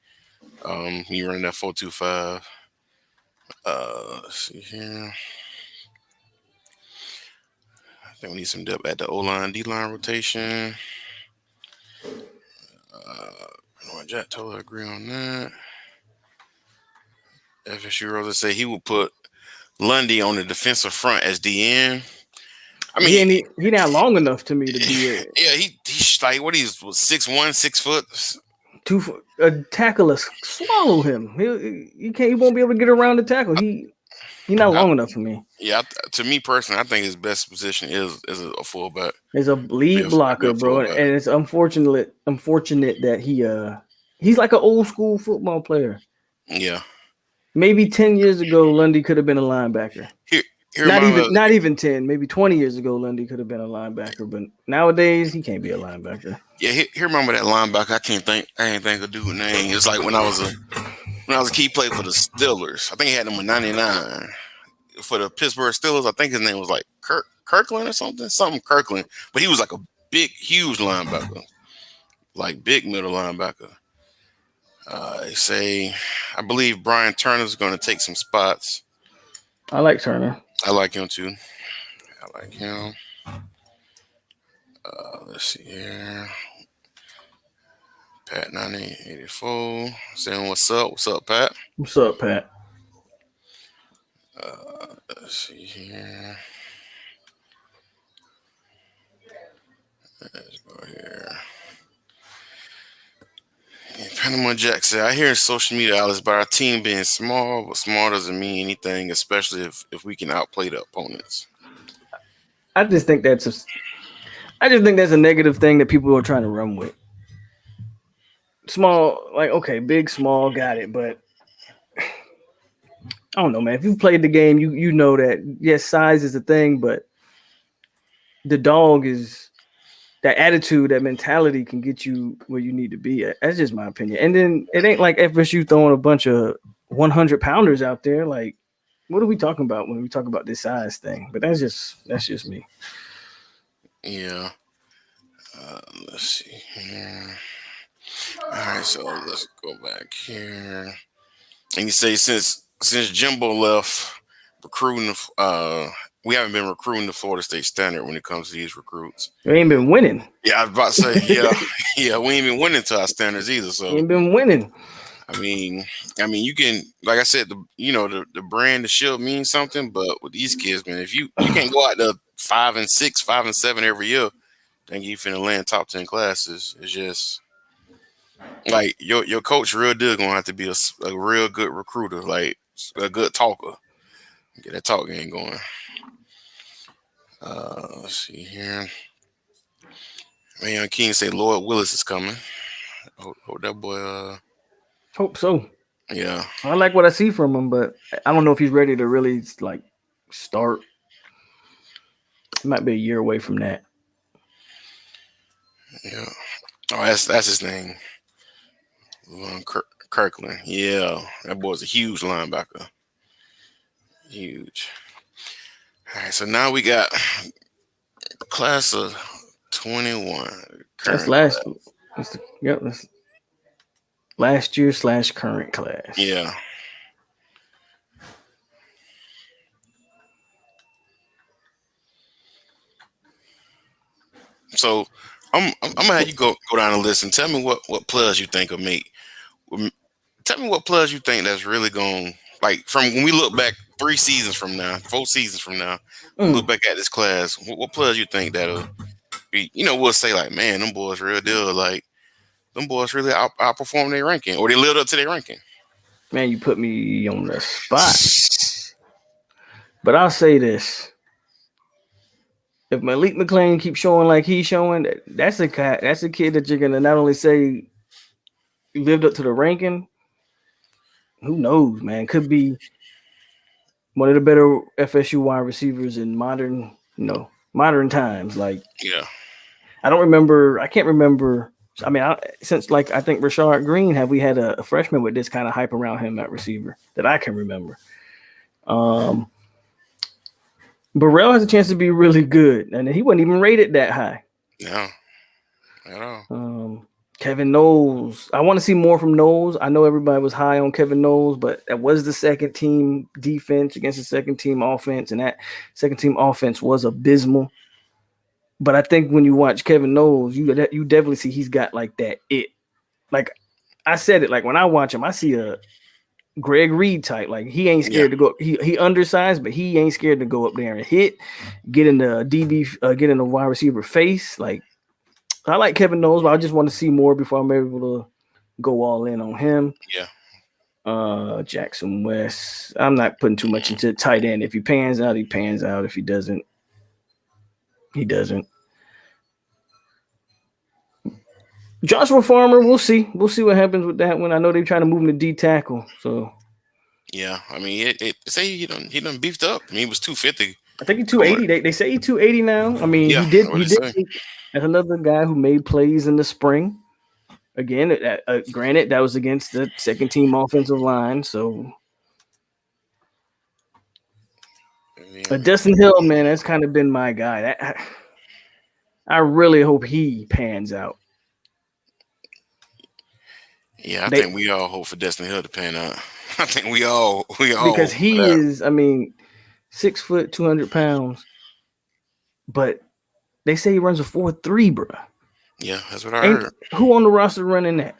You running that 4-2-5. Let's see here. I think we need some depth at the O line, D line rotation. Jack totally agree on that. FSU Rosa say he would put Lundy on the defensive front as DN. I mean, He not long enough to me to be yeah, he's like what he's 6'1", 6 foot. a tackler swallow him. He won't be able to get around the tackle. He not I, long enough for me. yeah, to me personally, I think his best position is a fullback. He's a Be lead a, be blocker, a bro, fullback. and it's unfortunate that he's like an old school football player. Yeah. Maybe 10 years ago, Lundy could have been a linebacker. Here, here Not remind me even of, not even 10, maybe 20 years ago, Lundy could have been a linebacker, but nowadays he can't be a linebacker. yeah, here remember that linebacker. I can't think of dude's name. It's like when I was a key player for the Steelers. I think he had number 99 for the Pittsburgh Steelers. I think his name was like Kirkland or something Kirkland. But he was like a big, huge linebacker, like big middle linebacker. They say, I believe Brian Turner's going to take some spots. I like Turner. I like him too. I like him. Let's see here. Pat 9884 saying what's up? What's up, Pat? What's up, Pat? Let's see here. Let's go here. And Panama Jack said, I hear in social media outlets about our team being small, but small doesn't mean anything, especially if we can outplay the opponents. I just think that's a, I just think that's a negative thing that people are trying to run with. Small, like okay, big, small, got it, but I don't know, man. If you've played the game, you know that yes, size is a thing, but the dog is that attitude, that mentality can get you where you need to be at. That's just my opinion. And then it ain't like FSU throwing a bunch of 100 pounders out there. Like, what are we talking about when we talk about this size thing? But that's just me. Yeah. Let's see here. All right, so let's go back here. And you say since Jimbo left recruiting, we haven't been recruiting the Florida State standard when it comes to these recruits. We ain't been winning. Yeah, I was about to say, yeah, yeah, we ain't been winning to our standards either. We So ain't been winning. I mean, you can, like I said, the brand, the shield means something, but with these kids, man, if you can't go out to 5-6, 5-7 every year, then you finna land top 10 classes. It's just like your coach real deal gonna have to be a real good recruiter, like a good talker. Get that talk game going. Let's see here. Man, King say Lloyd Willis is coming. Hope that boy. Hope so. Yeah, I like what I see from him, but I don't know if he's ready to really like start. He might be a year away from that. yeah. Oh, that's his name. Kirkland. Yeah, that boy's a huge linebacker. Huge. All right, so now we got class of 21 That's current last. class. Yep. That's last year / current class. Yeah. So I'm gonna have you go down the list and tell me what players you think will make. Tell me what players you think that's really going, like, from when we look back 3 seasons from now, 4 seasons from now, we look Mm. back at this class. What players you think that'll be? We'll say like, man, them boys real deal. Like them boys really outperform their ranking, or they lived up to their ranking. Man, you put me on the spot. But I'll say this: if Malik McClain keeps showing like he's showing, that's a kid that you're gonna not only say lived up to the ranking. Who knows, man? Could be one of the better FSU wide receivers in modern times. Like Yeah, I can't remember. I mean, since like I think Rashard Green, have we had a freshman with this kind of hype around him at receiver that I can remember? Um, Burrell has a chance to be really good, and he wasn't even rated that high. no, at all. Kevin Knowles. I want to see more from Knowles. I know everybody was high on Kevin Knowles, but that was the second team defense against the second team offense, and that second team offense was abysmal. But I think when you watch Kevin Knowles, you definitely see he's got like that it. Like I said it, like when I watch him, I see a Greg Reed type. Like he ain't Yeah, scared to go. He undersized, but he ain't scared to go up there and hit, get in the DB, get in the wide receiver face. Like I like Kevin Knowles, but I just want to see more before I'm able to go all in on him. yeah, Jackson West. I'm not putting too much into tight end. If he pans out, he pans out. If he doesn't, he doesn't. Joshua Farmer, we'll see. We'll see what happens with that one. I know they're trying to move him to D tackle, so yeah. I mean, it say he done beefed up. I mean, he was 250. I think he's Coming. 280. They say he's 280 now. I mean, Yeah, he what it did. say? As another guy who made plays in the spring. Again, granted, that was against the second team offensive line. So, Dustin Hill, man, that's kind of been my guy. I really hope he pans out. Yeah, I think we all hope for Destiny Hill to pan out. I think we all Because hope for he that. is, I mean, 6 foot, 200 pounds, but they say he runs a 4.3, bro. Yeah, that's what I Ain't heard. who on the roster running that?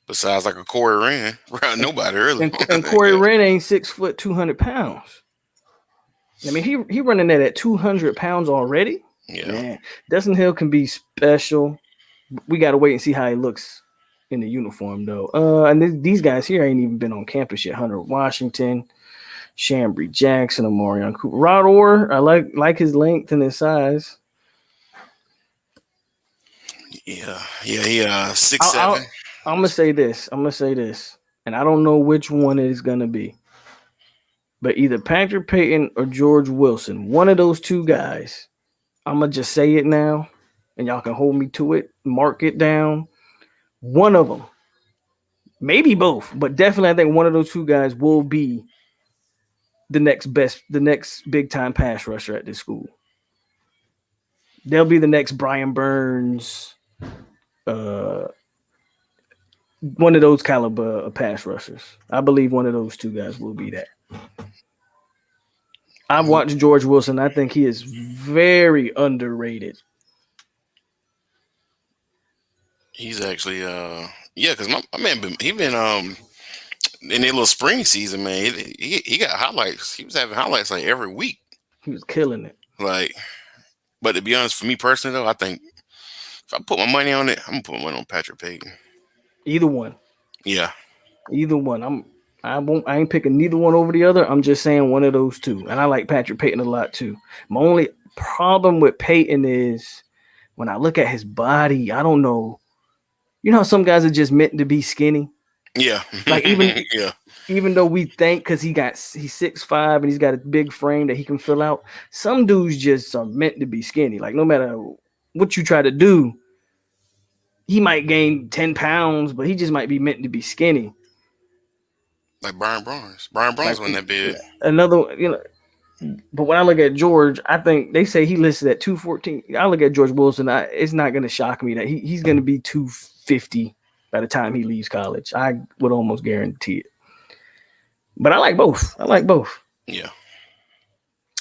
Besides like a Corey Rand, nobody really. And Corey Yeah, Wren ain't 6 foot, 200 pounds. I mean, he running that at 200 pounds already. Yeah. Man, Dustin Hill can be special. We got to wait and see how he looks in the uniform, though. And these guys here ain't even been on campus yet. Hunter Washington, Chambry Jackson, Amorion Cooper, Rod Orr. I like his length and his size. Yeah. Yeah. He 6'7". I'll I'm gonna say this. I'm gonna say this, and I don't know which one it is gonna be, but either Patrick Payton or George Wilson, one of those two guys. I'm gonna just say it now, and y'all can hold me to it. Mark it down. One of them, maybe both, but definitely I think one of those two guys will be the next big time pass rusher at this school. They'll be the next Brian Burns, uh, one of those caliber of pass rushers. I believe one of those two guys will be that. I've He, watched George Wilson. I think he is very underrated. he's actually yeah, because my man he been in a little spring season, man. He got highlights. He was having highlights like every week. He was killing it. Like, but to be honest, for me personally though, I think if I put my money on it, I'm gonna put my money on Patrick Payton. Either one. Yeah. Either one. I ain't picking neither one over the other. I'm just saying one of those two. And I like Patrick Payton a lot too. My only problem with Payton is when I look at his body, I don't know. You know how some guys are just meant to be skinny? Yeah. Like even Yeah. even though we think because he's 6'5" and he's got a big frame that he can fill out, some dudes just are meant to be skinny. Like no matter what you try to do, he might gain 10 pounds, but he just might be meant to be skinny. Like Brian Barnes. Brian Barnes Like wasn't that big. another, but when I look at George, I think they say he listed at 214. I look at George Wilson, it's not going to shock me that he's going to be 250 by the time he leaves college. I would almost guarantee it. But I like both. I like both. Yeah.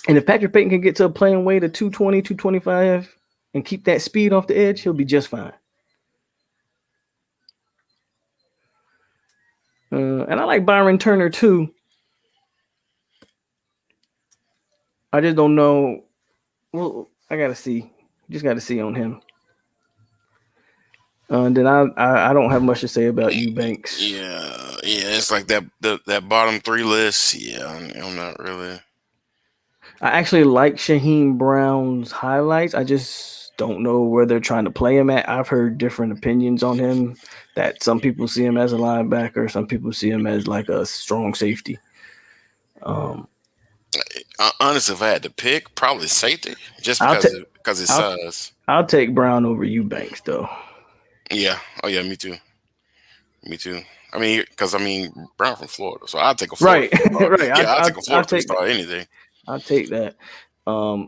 And if Patrick Payton can get to a playing weight of 220, 225 and keep that speed off the edge, he'll be just fine. And I like Byron Turner too. I just don't know. Well, I got to see. Just got to see on him. And then I don't have much to say about Eubanks. Yeah. Yeah. It's like that bottom three list. Yeah. I'm not really. I actually like Shaheem Brown's highlights. I just don't know where they're trying to play him at. I've heard different opinions on him. That some people see him as a linebacker, some people see him as like a strong safety. Um, Honestly, if I had to pick, probably safety, just I'll take because his I'll size. I'll take Brown over Eubanks though. Yeah. Oh yeah. Me too. Me too. I mean, Brown from Florida, so I'll take a Florida Right, three star. right. Yeah, I'll take a I'll Florida three take star any day. I'll take that. Um,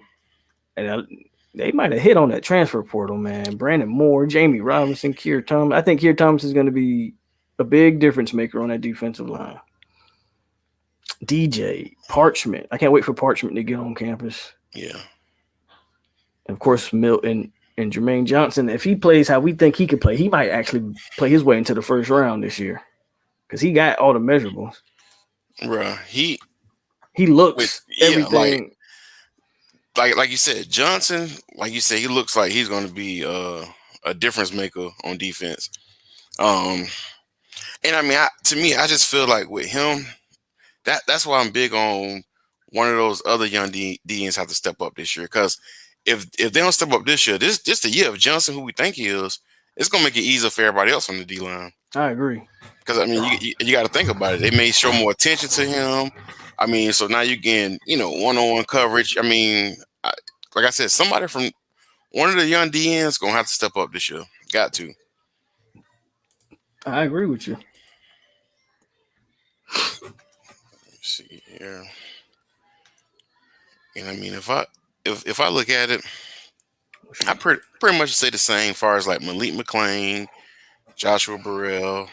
and they might have hit on that transfer portal, man. Brandon Moore, Jamie Robinson, Keir Thomas. I think Keir Thomas is going to be a big difference maker on that defensive line. DJ Parchment. I can't wait for Parchment to get on campus. Yeah. And of course, Milton and Jermaine Johnson. If he plays how we think he could play, he might actually play his way into the first round this year because he got all the measurables. Bruh, He with looks yeah, everything. like you said, Johnson, like you said, he looks like he's gonna be a difference maker on defense. Um, and I mean, to me, I just feel like with him, that's why I'm big on one of those other young DNs have to step up this year. Because if they don't step up this year, this the year of Johnson, who we think he is, it's gonna make it easier for everybody else on the D line. I agree. Because I mean, you got to think about it. They may show more attention to him. I mean, so now you getting one-on-one coverage. I mean, like I said, somebody from one of the young DNs gonna have to step up this year. Got to. I agree with you. Let's see here. And I mean, if I look at it, I pretty much say the same. As far as like Malik McLean, Joshua Burrell,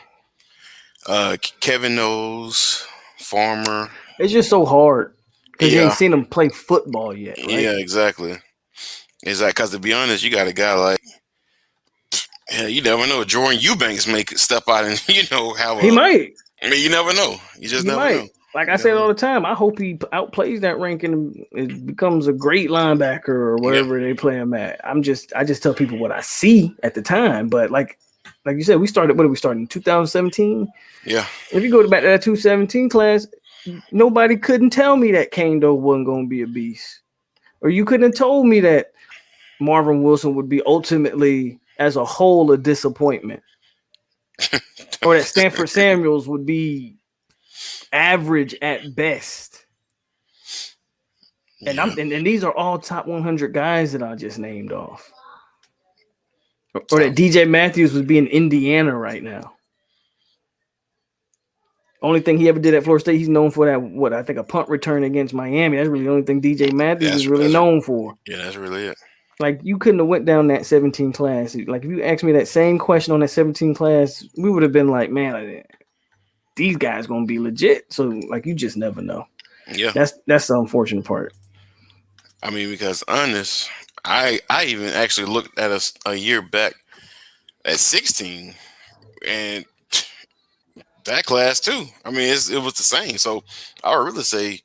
Kevin Knowles, Farmer. It's just so hard because you ain't Yeah, seen him play football yet, right? yeah, exactly. Exactly. Because to be honest, you got a guy like. Yeah, you never know. Jordan Eubanks may step out and have He a. might. I mean, you never know. You just He never might. know. Like I You say it never. all the time, I hope he outplays that ranking and it becomes a great linebacker or Yeah, wherever they play him at. I just tell people what I see at the time. But like you said, we started. What did we start in 2017? yeah. If you go back to that 2017 class, nobody couldn't tell me that Kane Doe wasn't going to be a beast, or you couldn't have told me that Marvin Wilson would be ultimately, as a whole, a disappointment, or that Stanford Samuels would be average at best. And Yeah, and these are all top 100 guys that I just named off. Or that top. DJ Matthews would be in Indiana right now. Only thing he ever did at Florida State, he's known for that. What I think a punt return against Miami. That's really the only thing DJ Matthews is really That's known for. yeah, that's really it. Like you couldn't have went down that 17 class. Like if you asked me that same question on that 17 class, we would have been like, man, these guys gonna be legit. So like you just never know. Yeah, That's the unfortunate part. I mean, because honest, I even actually looked at us a year back at 16, and that class too. I mean, it was the same. So I would really say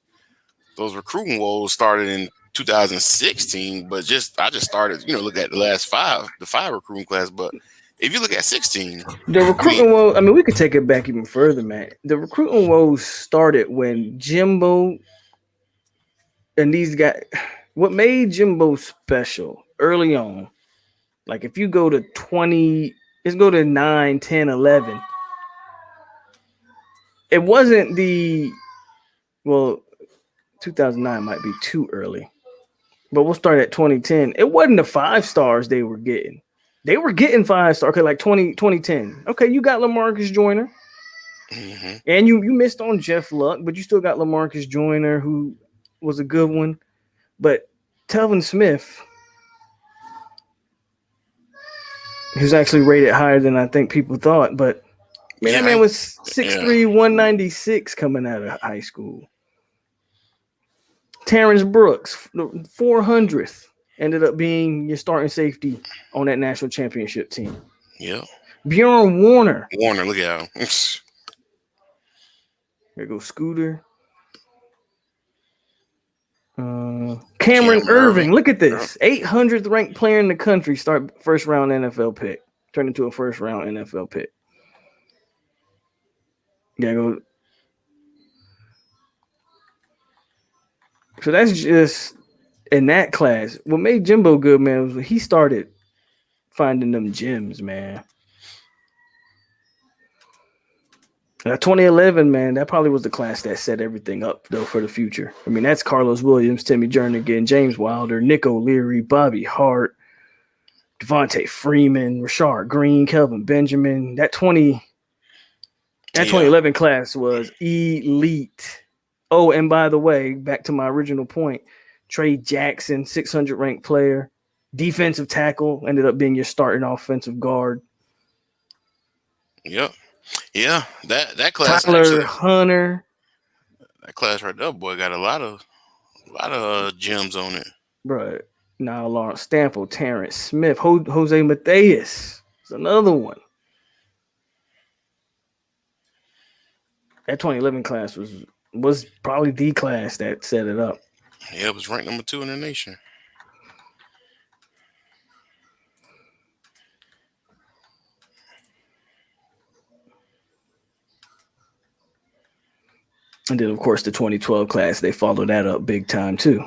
those recruiting woes started in 2016, but just I just started, look at the last the five recruiting class. But if you look at 16, The I mean, recruiting woes, I mean, we could take it back even further, man. The recruiting woes started when Jimbo and these guys, what made Jimbo special early on, like if you go to 20, let's go to 9, 10, 11. It wasn't well, 2009 might be too early, but we'll start at 2010. It wasn't the 5 stars they were getting. They were getting 5 star. Okay, like 2010. Okay, you got Lamarcus Joyner, hmm and you missed on Jeff Luck, but you still got Lamarcus Joyner, who was a good one. But Telvin Smith, who's actually rated higher than I think people thought, but man, that yeah, man was six yeah, three, 196 coming out of high school. Terrence Brooks, the 400th, ended up being your starting safety on that national championship team. yeah. Bjorn Warner, Warner, look at him. there goes Scooter. Cameron Cameron Irving, Irving. look at Yeah. this. 800th ranked player in the country, start first round NFL pick. Turned into a first round NFL pick. Yeah, go. So that's just in that class. What made Jimbo good, man, was when he started finding them gems, man. 2011, man, that probably was the class that set everything up, though, for the future. I mean, that's Carlos Williams, Timmy Jernigan, James Wilder, Nick O'Leary, Bobby Hart, Devontae Freeman, Rashard Green, Kelvin Benjamin. That Yeah. 2011 class was elite. Oh, and by the way, back to my original point, Trey Jackson, 600 ranked player, defensive tackle, ended up being your starting offensive guard. Yep. Yeah. That class Tyler actually, Hunter, that class right there, boy, got a lot of gems on it. bro. Now Lawrence Stample, Terrence Smith, Jose Mateus is another one. That 2011 class was probably the class that set it up. Yeah, it was ranked number 2 in the nation. And then, of course, the 2012 class, they followed that up big time, too.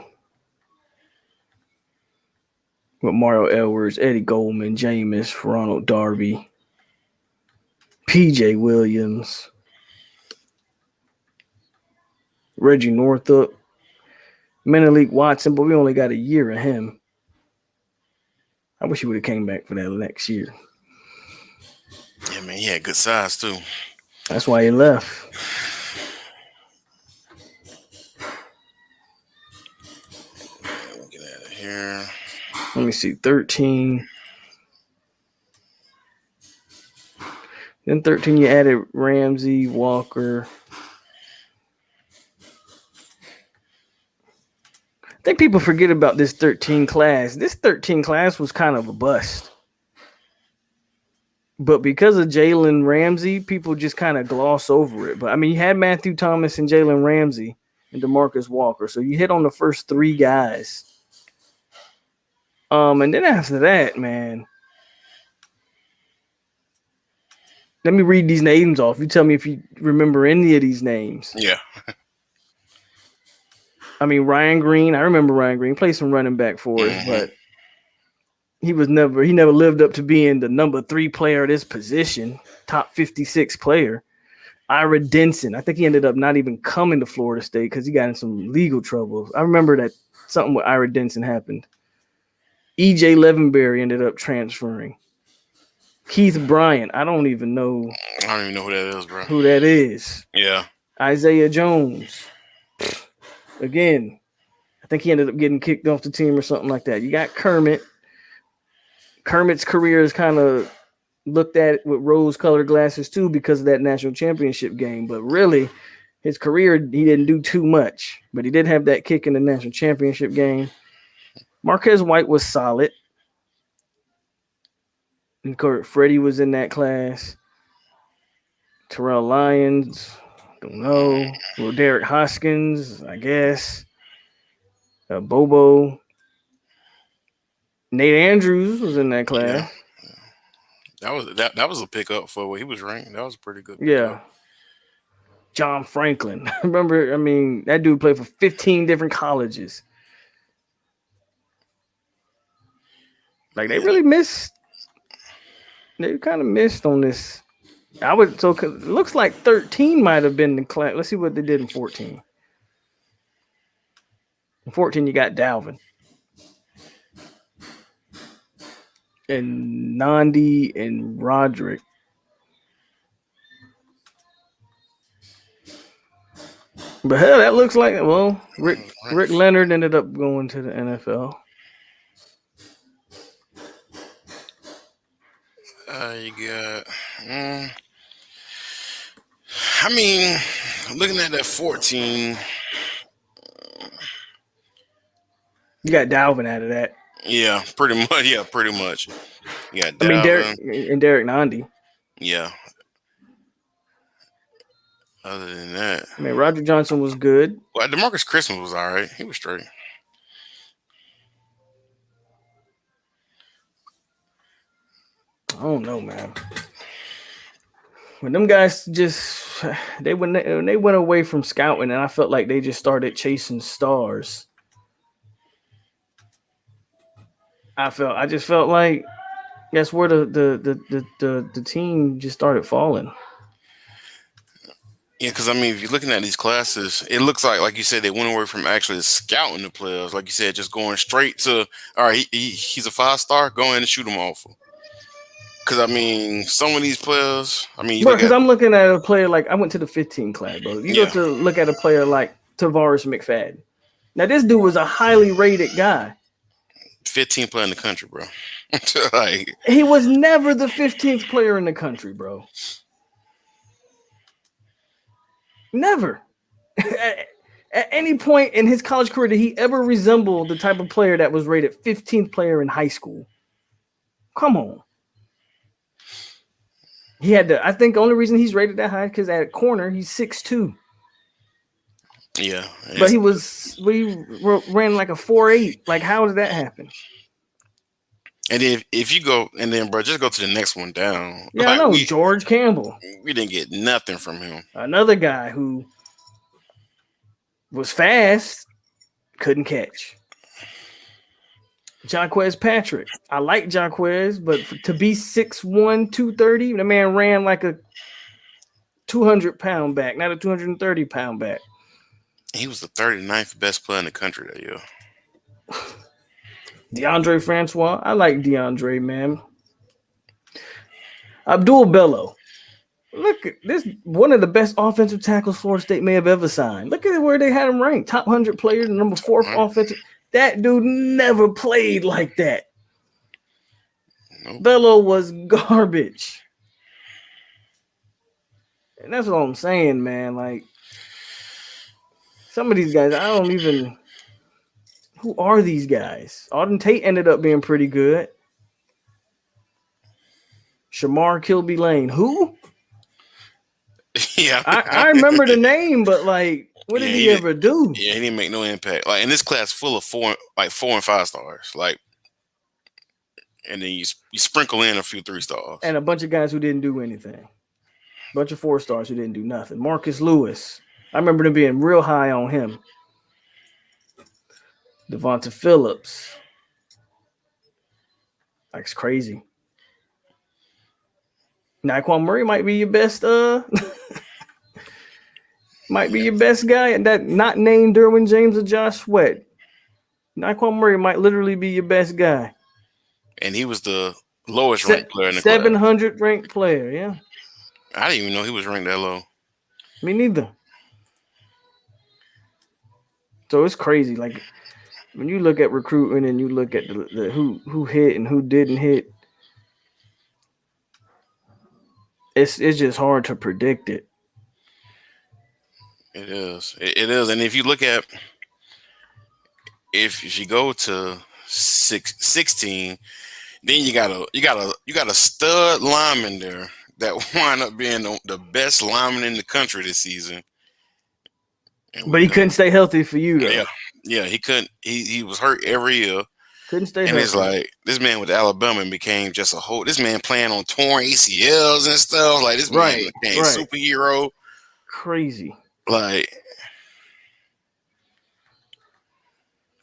With Mario Edwards, Eddie Goldman, Jameis, Ronald Darby, PJ Williams, Reggie Northup, Menelik Watson, but we only got a year of him. I wish he would have came back for that next year. Yeah, man, he had good size too. That's why he left. Get out of here. Let me see, 13. Then 13, you added Ramsey, Walker. I think people forget about this 13 class. This 13 class was kind of a bust. But because of Jalen Ramsey, people just kind of gloss over it. But I mean, you had Matthew Thomas and Jalen Ramsey and DeMarcus Walker, so you hit on the first three guys. And then after that, man, let me read these names off. You tell me if you remember any of these names. Yeah. I mean, Ryan Green. I remember Ryan Green played some running back for us, Hmm. but he never lived up to being the number 3 player at his position, top 56 player. Ira Denson. I think he ended up not even coming to Florida State because he got in some legal trouble. I remember that something with Ira Denson happened. EJ Levenberry ended up transferring. Keith Bryant. I don't even know I don't even know who that is, bro. who that is. Yeah. Isaiah Jones. Again, I think he ended up getting kicked off the team or something like that. You got Kermit. Kermit's career is kind of looked at with rose-colored glasses too because of that national championship game. But really, his career he didn't do too much. But he did have that kick in the national championship game. Marquez White was solid. And Freddie was in that class. Terrell Lyons, don't know. Well, Derek Hoskins, I guess. Bobo. Nate Andrews was in that Yeah. class. That was a pickup for where he was ranked. That was a pretty good pickup. Yeah. John Franklin. Remember, I mean, that dude played for 15 different colleges. Like they Yeah. really missed. They kind of missed on this. I would so it looks like 13 might have been the class. Let's see what they did in 14. In 14, you got Dalvin and Nandi and Roderick. But hell, that looks like Rick Leonard ended up going to the NFL. You got. Mm, I mean, looking at that 14. You got Dalvin out of that. Yeah, pretty much. Yeah, pretty much. You got I mean Dalvin. Derek Nandi. Yeah. Other than that, I mean Roger Johnson was good. well, Demarcus Christmas was all right. He was straight. I don't know, man. When them guys just when they went away from scouting, and I felt like they just started chasing stars. I just felt like that's where the team just started falling. Yeah, because I mean, if you're looking at these classes, it looks like you said, they went away from actually scouting the players. Like you said, just going straight to, all right, he's a 5-star, go in and shoot him off. Because I mean, some of these players, I mean, you Bro, look because at, I'm looking at a player like I went to the 15 class, bro. You go yeah, to look at a player like Tavares McFadden. Now this dude was a highly rated guy. 15 player in the country, bro. Like, He was never the 15th player in the country, bro. Never. At any point in his college career did he ever resemble the type of player that was rated 15th player in high school? Come on. He had I think the only reason he's rated that high is because at corner he's 6'2". yeah, But it's, we ran like a 4'8". Like how did that happen? and then if you go, and then, bro, just go to the next one down. Yeah, I Like, know. George Campbell, we didn't get nothing from him. another guy who was fast, couldn't catch. Jaquez Patrick. I like Jaquez, but to be 6'1", 230, the man ran like a 200-pound back, not a 230-pound back. He was the 39th best player in the country that year. DeAndre Francois. I like DeAndre, man. Abdul Bello. Look at this, one of the best offensive tackles Florida State may have ever signed. Look at where they had him ranked. Top 100 player, number 4th Right? offensive. That dude never played like that. Nope. Bello was garbage. And that's what I'm saying, man. Like, some of these guys, I don't even. Who are these guys? Auden Tate ended up being pretty good. Shamar Kilby Lane. Who? Yeah, I remember the name, but like, what yeah, did he he did. ever do? Yeah, he didn't make no impact. Like in this class, full of 4 and 5 stars. Like, and then you sprinkle in a few 3 stars. And a bunch of guys who didn't do anything. Bunch of 4 stars who didn't do nothing. Marcus Lewis. I remember them being real high on him. Devonta Phillips. Like, it's crazy. Naquan Murray might be your best might be your best guy, and that not named Derwin James or Josh Sweat. Naquan Murray might literally be your best guy. And he was the lowest ranked player in the class. 700 ranked player, yeah. I didn't even know he was ranked that low. Me neither. So it's crazy. Like when you look at recruiting and you look at the who hit and who didn't hit, it's just hard to predict it. It is. It is. And if you look at if you go to 16, then you got a stud lineman there that wind up being the best lineman in the country this season. And But he couldn't stay healthy for you though. Yeah, yeah, he couldn't. He was hurt every year, Couldn't stay and healthy. it's like this man with Alabama and became just a whole. This man playing on torn ACLs and stuff. Like this man became superhero. Crazy. Like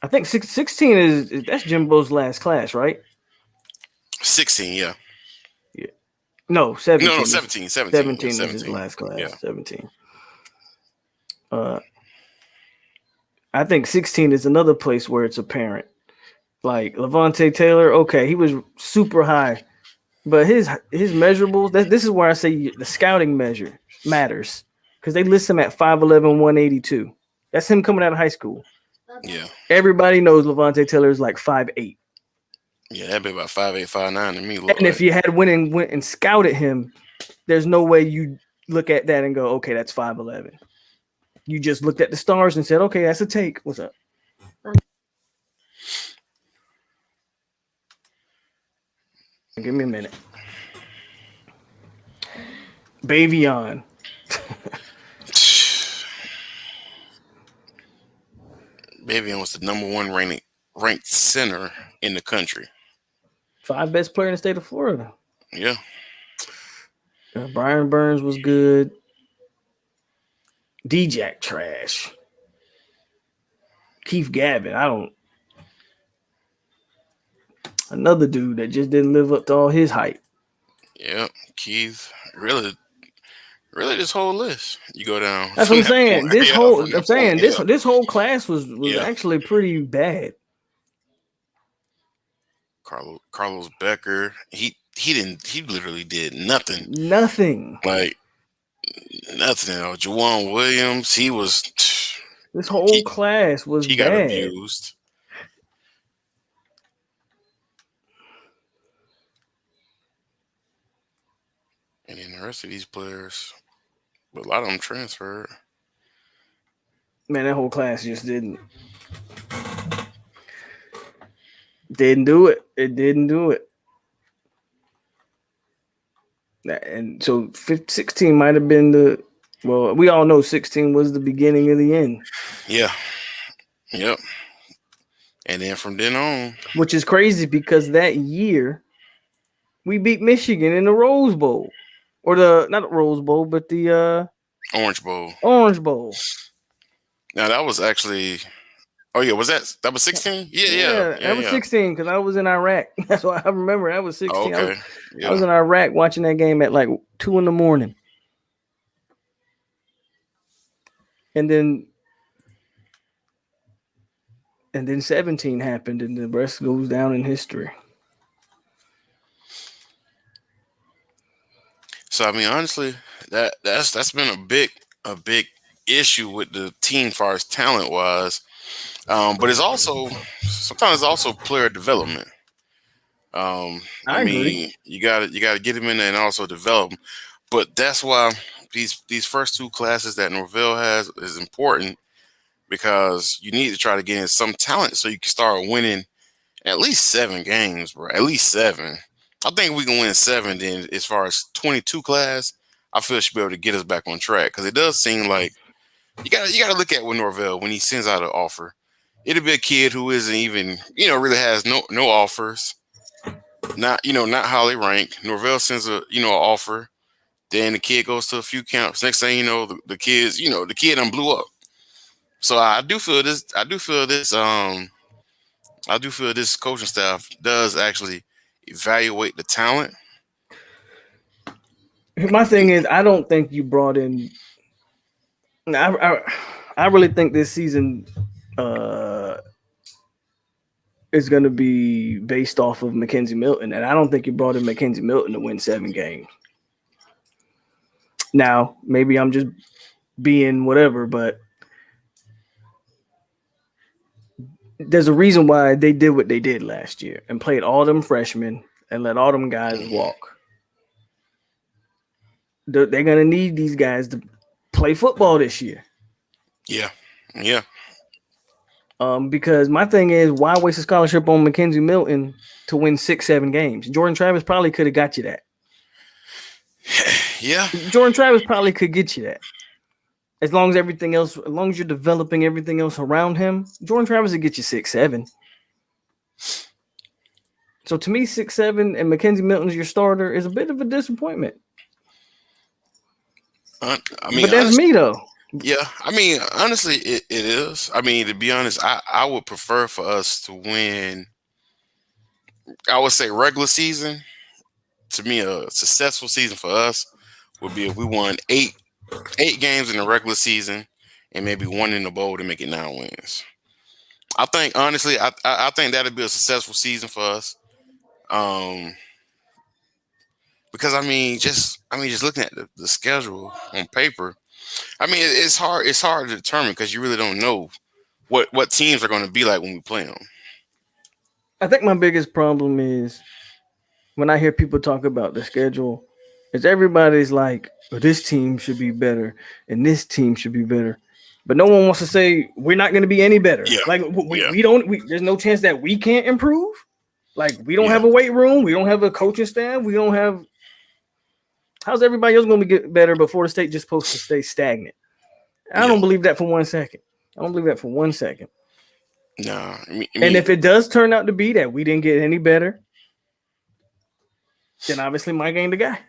I think 16 is that's Jimbo's last class, right? 16, yeah. Yeah. No, 17. No, 17. 17 yeah, is his last class. Yeah. 17. I think 16 is another place where it's apparent. Like Levante Taylor, okay, he was super high, but his measurables. This is where I say the scouting measure matters because they list him at 5'11", 182. That's him coming out of high school. Yeah. Everybody knows Levante Taylor is like 5'8". Yeah, that'd be about 5'8", 5'9" to me. And if you had went and scouted him, there's no way you look at that and go, okay, that's 5'11". You just looked at the stars and said, okay, that's a take. What's up? Give me a minute. Bavion. Bavion was the number one ranked center in the country. 5 best player in the state of Florida. Yeah. Brian Burns was good. D-Jack trash. Keith Gavin, another dude that just didn't live up to all his hype. Yeah, Keith. Really this whole list. You go down. That's what I'm saying. This whole class was actually pretty bad. Carlos Becker. He literally did nothing. Nothing. Like nothing. Juwan Williams, he was. This whole class was he bad. Got abused. And then the rest of these players, but a lot of them transferred. Man, that whole class just didn't do it. It didn't do it. And so 16 might have been we all know 16 was the beginning of the end. Yeah. Yep. And then from then on. Which is crazy because that year we beat Michigan in the Rose Bowl. Or not the Rose Bowl, but the Orange Bowl. Orange Bowl. Now that was actually was that was 16? Yeah. That was 16 because I was in Iraq. That's why I remember that was 16. Okay. I was in Iraq watching that game at like 2 a.m. And then 17 happened, and the rest goes down in history. So I mean, honestly, that's been a big issue with the team, as far as talent wise. But it's also sometimes player development. I mean, you got to get him in there and also develop him. But that's why these first 2 classes that Norvell has is important because you need to try to get in some talent so you can start winning at least 7 games, bro. At least 7. I think we can win 7. Then, as far as 22 class, I feel should be able to get us back on track because it does seem like you gotta look at with Norvell when he sends out an offer. It'll be a kid who isn't even really has no offers, not highly ranked. Norvell sends an offer. Then the kid goes to a few camps. Next thing you know, the kids, the kid done blew up. So I do feel this. I do feel this. I do feel this coaching staff does actually evaluate the talent. My thing is, I don't think you brought in. I really think this season uh, is going to be based off of Mackenzie Milton, and I don't think you brought in Mackenzie Milton to win 7 games. Now, maybe I'm just being whatever, but there's a reason why they did what they did last year and played all them freshmen and let all them guys Mhm. walk. They're going to need these guys to play football this year. Yeah, yeah, Because my thing is, why waste a scholarship on Mackenzie Milton to win 6, 7 games? Jordan Travis probably could have got you that. yeah, Jordan Travis probably could get you that. As long as everything else, as long as you're developing everything else around him, Jordan Travis will get you 6, 7. So to me, 6, 7, and Mackenzie Milton's your starter is a bit of a disappointment. I mean, But that's honestly, me though. yeah. I mean, honestly, it is. I mean, to be honest, I would prefer for us to win. I would say regular season. To me, a successful season for us would be if we won eight games in the regular season and maybe one in the bowl to make it 9 wins. I think honestly, I think that'd be a successful season for us. Um, because just looking at the schedule on paper, I mean it's hard. It's hard to determine because you really don't know what teams are going to be like when we play them. I think my biggest problem is when I hear people talk about the schedule, is everybody's like, oh, this team should be better and this team should be better. But no one wants to say we're not going to be any better. Yeah, Like yeah, there's no chance that we can't improve. Like we don't yeah, have a weight room, we don't have a coaching staff, we don't have. How's everybody else going to get better before the state just supposed to stay stagnant? I yeah. don't believe that for 1 second. I don't believe that for 1 second. Nah, I And mean, if it does turn out to be that we didn't get any better, then obviously Mike ain't the guy.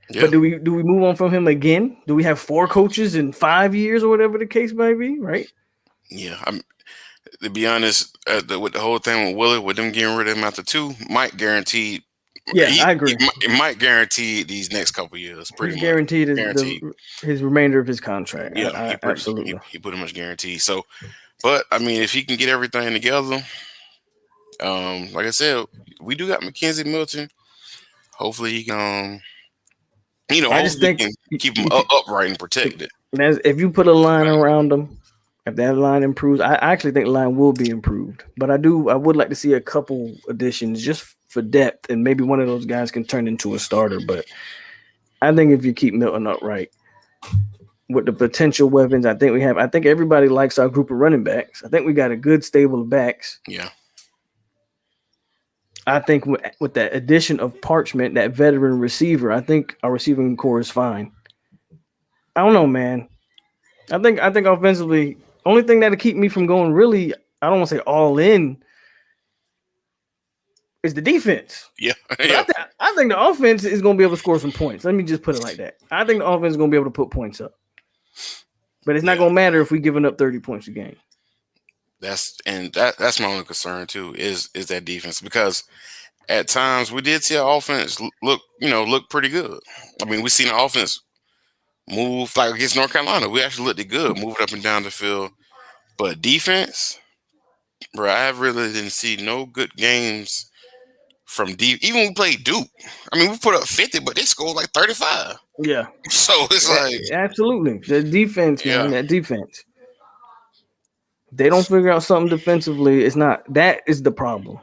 yeah, But do we move on from him again? Do we have 4 coaches in 5 years or whatever the case may be? Right? yeah. To be honest, with the whole thing with Willie, with them getting rid of him after 2, Mike guaranteed. Yeah, I agree. Mike guaranteed these next couple years, pretty He's much guaranteed guaranteed. his remainder of his contract. Yeah, I absolutely. he pretty much guaranteed. So, but I mean, if he can get everything together, like I said, we do got Mackenzie Milton. Hopefully he can, I just hopefully think he can keep him if upright and protected. if you put a line around him, if that line improves, I actually think the line will be improved. But I would like to see a couple additions just for depth, and maybe one of those guys can turn into a starter. But I think if you keep Milton upright with the potential weapons, I think we have. I think everybody likes our group of running backs. I think we got a good stable of backs. Yeah, I think with that addition of Parchment, that veteran receiver, I think our receiving core is fine. I don't know, man. I think offensively, only thing that'll keep me from going really, I don't want to say all in, is the defense. yeah, But yeah, I think the offense is going to be able to score some points. Let me just put it like that. I think the offense is going to be able to put points up. But it's not yeah. going to matter if we're giving up 30 points a game. That's my only concern too is that defense because at times we did see our offense look pretty good. I mean, we seen the offense move like against North Carolina. We actually looked good, moving up and down the field. But defense, bro, I really didn't see no good games from deep. Even when we played Duke, I mean, we put up 50, but they scored like 35. Yeah, So it's like, absolutely. The defense, man, yeah, that defense. They don't figure out something defensively. It's not that is the problem.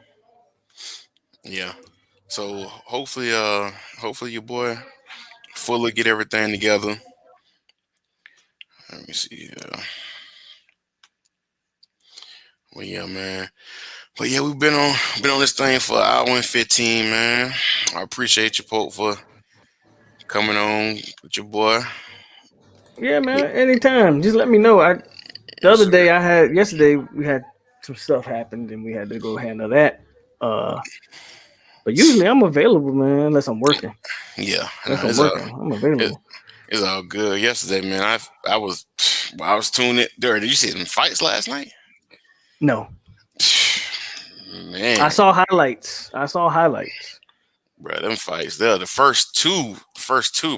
yeah. So hopefully your boy Fuller get everything together. Let me see. Well, yeah, man. But yeah, we've been on this thing for an hour and 15, man. I appreciate you, Pope, for coming on with your boy. Yeah, man. Anytime. Just let me know. The Yes, other sir. day yesterday we had some stuff happened and we had to go handle that. But usually I'm available, man, unless I'm working. Yeah, Unless nah, I'm working, I'm it, available. it's all good. Yesterday, man, I was tuning it. There, did you see them fights last night? No. I Man, saw highlights. I saw highlights. bro, them fights. They're the first two,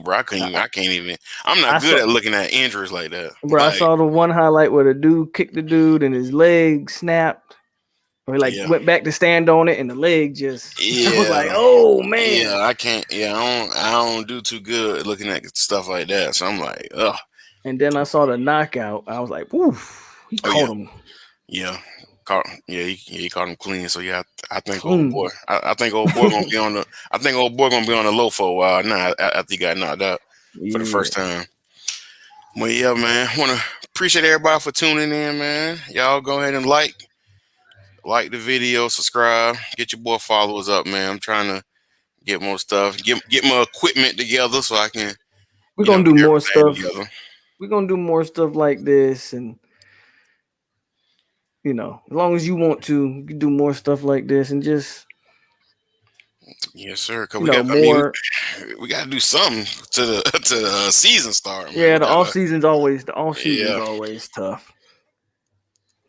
bro. I, I can't even. I'm not I good saw at looking at injuries like that. bro, I Like, saw the one highlight where the dude kicked the dude and his leg snapped. Or he like yeah, went back to stand on it and the leg just I was like, yeah, oh yeah. man. I can't. Yeah, I don't do too good at looking at stuff like that. So I'm like, ugh. And then I saw the knockout. I was like, oof, he Oh yeah, caught him yeah. He caught him clean. So yeah, I think old boy. clean. I think old boy gonna be on the. I think old boy gonna be on the low for a while now after he got knocked out for the Yeah. first time. Well, yeah, man. Want to appreciate everybody for tuning in, man. Y'all go ahead and like the video, subscribe, get your boy followers up, man. I'm trying to get more stuff, get my equipment together so I can, We're get gonna do more everything stuff. together. We're gonna do more stuff like this and as long as you want to, you can do more stuff like this and just, Yes, sir. Cause we got. I mean, more. we got to do something to the to the season start, man. Yeah, We gotta. the off season's Yeah. always tough.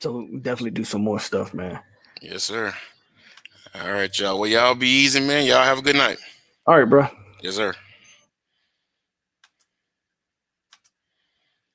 So we definitely do some more stuff, man. Yes, sir. All right, y'all. Well, y'all be easy, man. Y'all have a good night. All right, bro. Yes, sir.